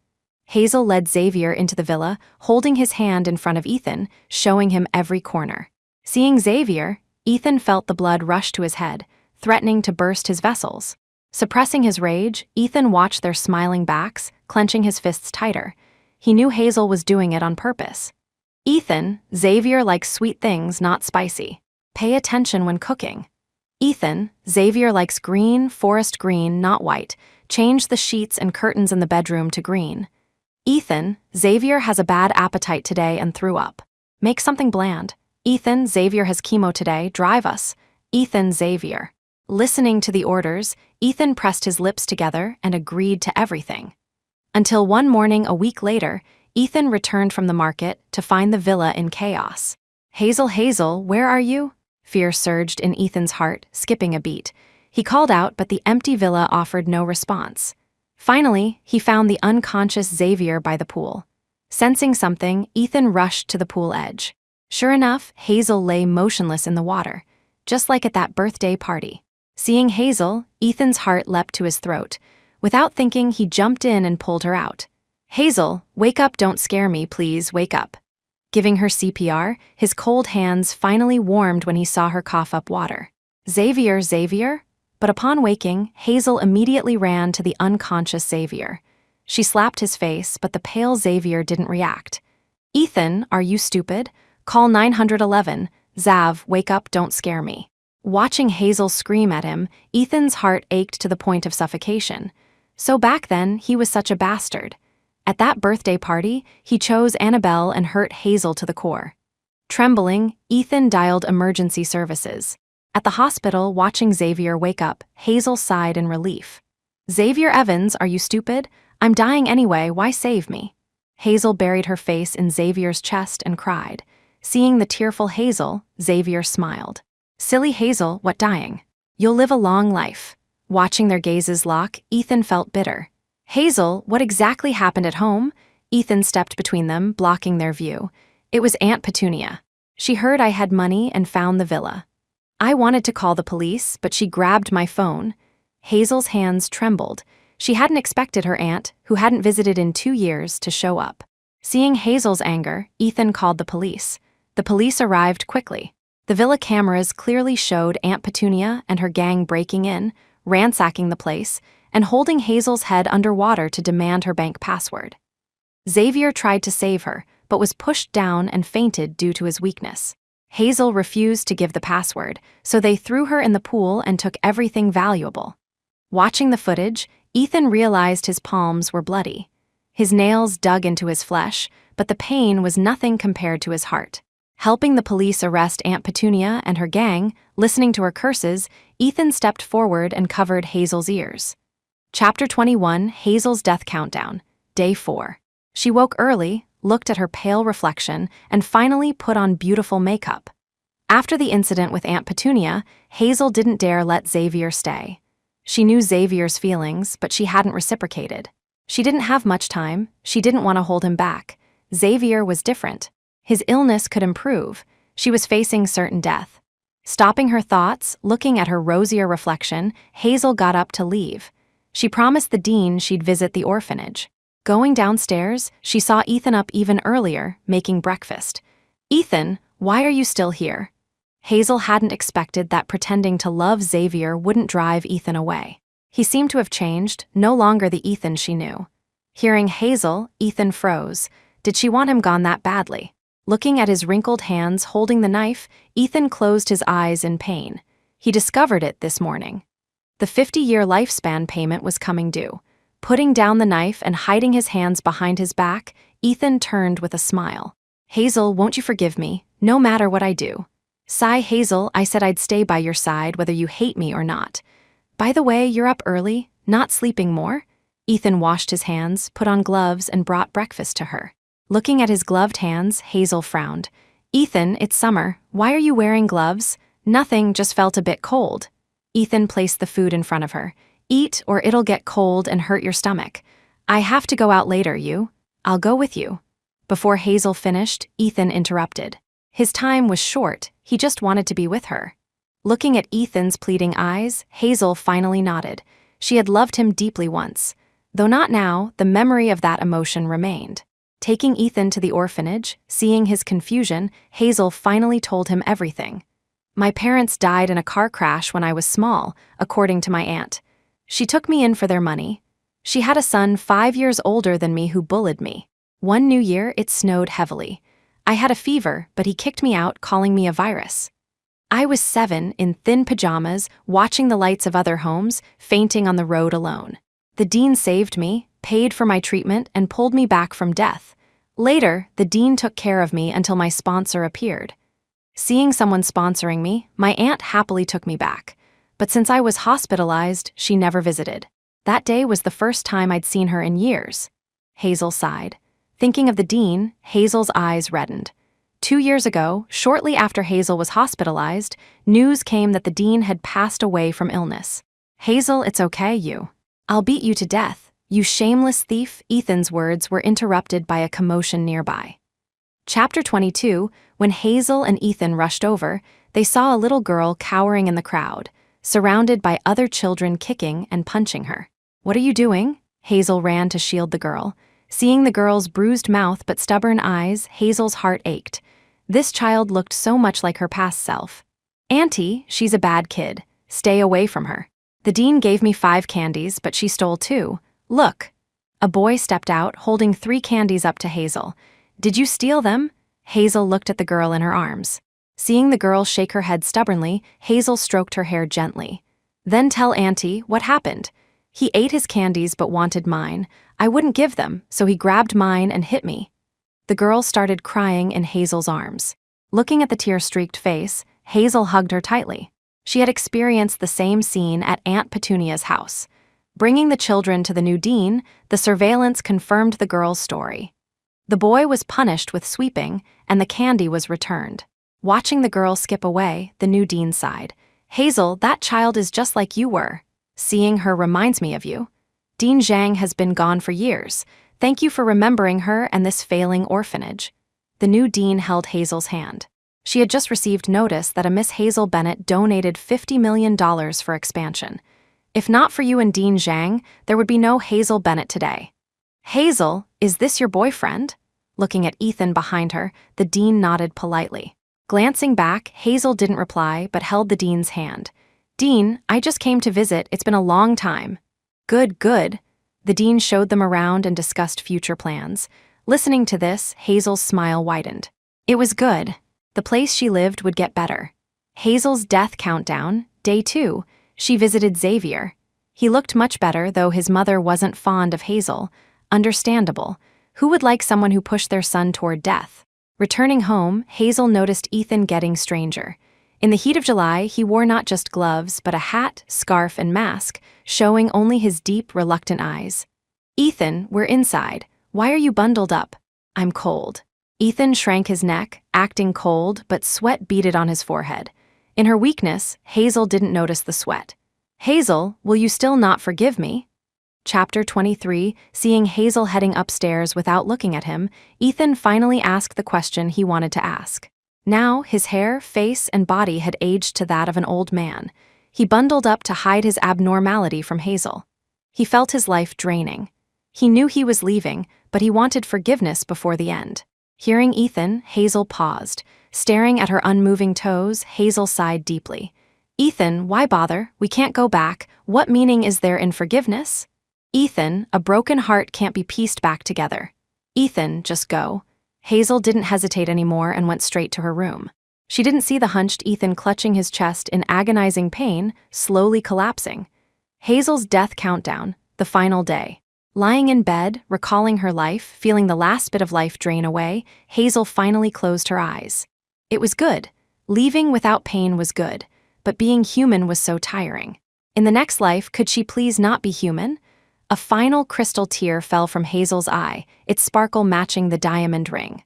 Hazel led Xavier into the villa, holding his hand in front of Ethan, showing him every corner. Seeing Xavier, Ethan felt the blood rush to his head, threatening to burst his vessels. Suppressing his rage, Ethan watched their smiling backs, clenching his fists tighter. He knew Hazel was doing it on purpose. Ethan, Xavier likes sweet things, not spicy. Pay attention when cooking. Ethan, Xavier likes green, forest green, not white. Change the sheets and curtains in the bedroom to green. Ethan, Xavier has a bad appetite today and threw up. Make something bland. Ethan, Xavier has chemo today, drive us. Ethan, Xavier. Listening to the orders, Ethan pressed his lips together and agreed to everything. Until one morning a week later, Ethan returned from the market to find the villa in chaos. Hazel, where are you?" Fear surged in Ethan's heart, skipping a beat. He called out, but the empty villa offered no response. Finally, he found the unconscious Xavier by the pool. Sensing something, Ethan rushed to the pool edge. Sure enough, Hazel lay motionless in the water, just like at that birthday party. Seeing Hazel, Ethan's heart leapt to his throat. Without thinking, he jumped in and pulled her out. "Hazel, wake up, don't scare me, please, wake up." Giving her CPR, his cold hands finally warmed when he saw her cough up water. Xavier? But upon waking, Hazel immediately ran to the unconscious Xavier. She slapped his face, but the pale Xavier didn't react. "Ethan, are you stupid? Call 911. Zav, wake up, don't scare me." Watching Hazel scream at him, Ethan's heart ached to the point of suffocation. So back then, he was such a bastard. At that birthday party, he chose Annabelle and hurt Hazel to the core. Trembling, Ethan dialed emergency services. At the hospital, watching Xavier wake up, Hazel sighed in relief. "Xavier Evans, are you stupid? I'm dying anyway, why save me?" Hazel buried her face in Xavier's chest and cried. Seeing the tearful Hazel, Xavier smiled. "Silly Hazel, what dying? You'll live a long life." Watching their gazes lock, Ethan felt bitter. "Hazel, what exactly happened at home?" Ethan stepped between them, blocking their view. "It was Aunt Petunia. She heard I had money and found the villa. I wanted to call the police, but she grabbed my phone." Hazel's hands trembled. She hadn't expected her aunt, who hadn't visited in 2 years, to show up. Seeing Hazel's anger, Ethan called the police. The police arrived quickly. The villa cameras clearly showed Aunt Petunia and her gang breaking in, ransacking the place, and holding Hazel's head underwater to demand her bank password. Xavier tried to save her, but was pushed down and fainted due to his weakness. Hazel refused to give the password, so they threw her in the pool and took everything valuable. Watching the footage, Ethan realized his palms were bloody. His nails dug into his flesh, but the pain was nothing compared to his heart. Helping the police arrest Aunt Petunia and her gang, listening to her curses, Ethan stepped forward and covered Hazel's ears. Chapter 21, Hazel's Death Countdown, Day 4. She woke early, looked at her pale reflection, and finally put on beautiful makeup. After the incident with Aunt Petunia, Hazel didn't dare let Xavier stay. She knew Xavier's feelings, but she hadn't reciprocated. She didn't have much time, she didn't want to hold him back. Xavier was different. His illness could improve. She was facing certain death. Stopping her thoughts, looking at her rosier reflection, Hazel got up to leave. She promised the dean she'd visit the orphanage. Going downstairs, she saw Ethan up even earlier, making breakfast. "Ethan, why are you still here?" Hazel hadn't expected that pretending to love Xavier wouldn't drive Ethan away. He seemed to have changed, no longer the Ethan she knew. Hearing Hazel, Ethan froze. Did she want him gone that badly? Looking at his wrinkled hands holding the knife, Ethan closed his eyes in pain. He discovered it this morning. The 50-year lifespan payment was coming due. Putting down the knife and hiding his hands behind his back, Ethan turned with a smile. "Hazel, won't you forgive me, no matter what I do?" "Sigh, Hazel, I said I'd stay by your side whether you hate me or not. By the way, you're up early, not sleeping more?" Ethan washed his hands, put on gloves, and brought breakfast to her. Looking at his gloved hands, Hazel frowned. "Ethan, it's summer. Why are you wearing gloves?" "Nothing, just felt a bit cold." Ethan placed the food in front of her. "Eat, or it'll get cold and hurt your stomach." "I have to go out later, you." "I'll go with you." Before Hazel finished, Ethan interrupted. His time was short, he just wanted to be with her. Looking at Ethan's pleading eyes, Hazel finally nodded. She had loved him deeply once. Though not now, the memory of that emotion remained. Taking Ethan to the orphanage, seeing his confusion, Hazel finally told him everything. "My parents died in a car crash when I was small, according to my aunt. She took me in for their money. She had a son 5 years older than me who bullied me. One New Year, it snowed heavily. I had a fever, but he kicked me out, calling me a virus. I was 7, in thin pajamas, watching the lights of other homes, fainting on the road alone. The dean saved me, paid for my treatment, and pulled me back from death. Later, the dean took care of me until my sponsor appeared. Seeing someone sponsoring me, my aunt happily took me back. But since I was hospitalized, she never visited. That day was the first time I'd seen her in years. Hazel sighed. Thinking of the dean, Hazel's eyes reddened. 2 years ago, shortly after Hazel was hospitalized, news came that the dean had passed away from illness. Hazel, it's okay, you. I'll beat you to death, you shameless thief. Ethan's words were interrupted by a commotion nearby. Chapter 22, when Hazel and Ethan rushed over, they saw a little girl cowering in the crowd, surrounded by other children kicking and punching her. What are you doing? Hazel ran to shield the girl. Seeing the girl's bruised mouth but stubborn eyes, Hazel's heart ached. This child looked so much like her past self. Auntie, she's a bad kid. Stay away from her. The dean gave me 5 candies, but she stole 2. Look. A boy stepped out, holding 3 candies up to Hazel. Did you steal them? Hazel looked at the girl in her arms. Seeing the girl shake her head stubbornly, Hazel stroked her hair gently. Then tell Auntie what happened. He ate his candies but wanted mine. I wouldn't give them, so he grabbed mine and hit me. The girl started crying in Hazel's arms. Looking at the tear-streaked face, Hazel hugged her tightly. She had experienced the same scene at Aunt Petunia's house. Bringing the children to the new dean, the surveillance confirmed the girl's story. The boy was punished with sweeping, and the candy was returned. Watching the girl skip away, the new dean sighed. Hazel, that child is just like you were. Seeing her reminds me of you. Dean Zhang has been gone for years. Thank you for remembering her and this failing orphanage. The new dean held Hazel's hand. She had just received notice that a Miss Hazel Bennett donated $50 million for expansion. If not for you and Dean Zhang, there would be no Hazel Bennett today. Hazel, is this your boyfriend? Looking at Ethan behind her, the dean nodded politely. Glancing back, Hazel didn't reply but held the dean's hand. Dean, I just came to visit. It's been a long time. Good, good. The dean showed them around and discussed future plans. Listening to this, Hazel's smile widened. It was good. The place she lived would get better. Hazel's death countdown, day 2, she visited Xavier. He looked much better, though his mother wasn't fond of Hazel. Understandable. Who would like someone who pushed their son toward death? Returning home, Hazel noticed Ethan getting stranger. In the heat of July, he wore not just gloves, but a hat, scarf, and mask, showing only his deep, reluctant eyes. Ethan, we're inside. Why are you bundled up? I'm cold. Ethan shrank his neck, acting cold, but sweat beaded on his forehead. In her weakness, Hazel didn't notice the sweat. Hazel, will you still not forgive me? Chapter 23, seeing Hazel heading upstairs without looking at him, Ethan finally asked the question he wanted to ask. Now, his hair, face, and body had aged to that of an old man. He bundled up to hide his abnormality from Hazel. He felt his life draining. He knew he was leaving, but he wanted forgiveness before the end. Hearing Ethan, Hazel paused. Staring at her unmoving toes, Hazel sighed deeply. Ethan, why bother? We can't go back. What meaning is there in forgiveness? Ethan, a broken heart can't be pieced back together. Ethan, just go. Hazel didn't hesitate anymore and went straight to her room. She didn't see the hunched Ethan clutching his chest in agonizing pain, slowly collapsing. Hazel's death countdown, the final day. Lying in bed, recalling her life, feeling the last bit of life drain away, Hazel finally closed her eyes. It was good. Leaving without pain was good, but being human was so tiring. In the next life, could she please not be human? A final crystal tear fell from Hazel's eye, its sparkle matching the diamond ring.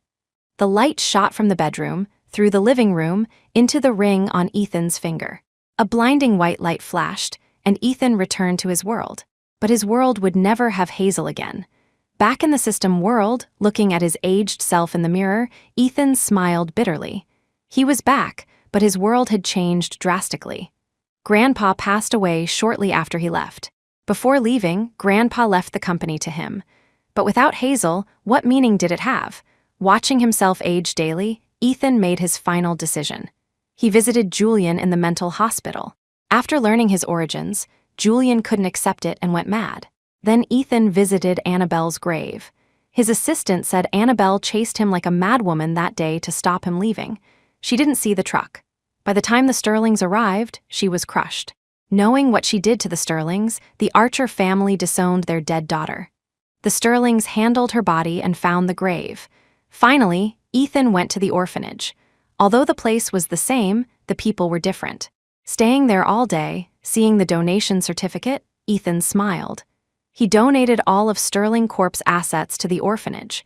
The light shot from the bedroom, through the living room, into the ring on Ethan's finger. A blinding white light flashed, and Ethan returned to his world. But his world would never have Hazel again. Back in the system world, looking at his aged self in the mirror, Ethan smiled bitterly. He was back, but his world had changed drastically. Grandpa passed away shortly after he left. Before leaving, Grandpa left the company to him. But without Hazel, what meaning did it have? Watching himself age daily, Ethan made his final decision. He visited Julian in the mental hospital. After learning his origins, Julian couldn't accept it and went mad. Then Ethan visited Annabelle's grave. His assistant said Annabelle chased him like a madwoman that day to stop him leaving. She didn't see the truck. By the time the Sterlings arrived, she was crushed. Knowing what she did to the Sterlings, the Archer family disowned their dead daughter. The Sterlings handled her body and found the grave. Finally, Ethan went to the orphanage. Although the place was the same, the people were different. Staying there all day, seeing the donation certificate, Ethan smiled. He donated all of Sterling Corp's assets to the orphanage.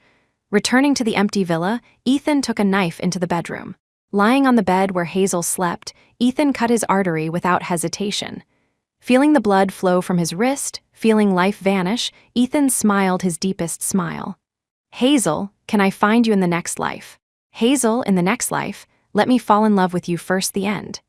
Returning to the empty villa, Ethan took a knife into the bedroom. Lying on the bed where Hazel slept, Ethan cut his artery without hesitation. Feeling the blood flow from his wrist, feeling life vanish, Ethan smiled his deepest smile. Hazel, can I find you in the next life? Hazel, in the next life, let me fall in love with you first, the end.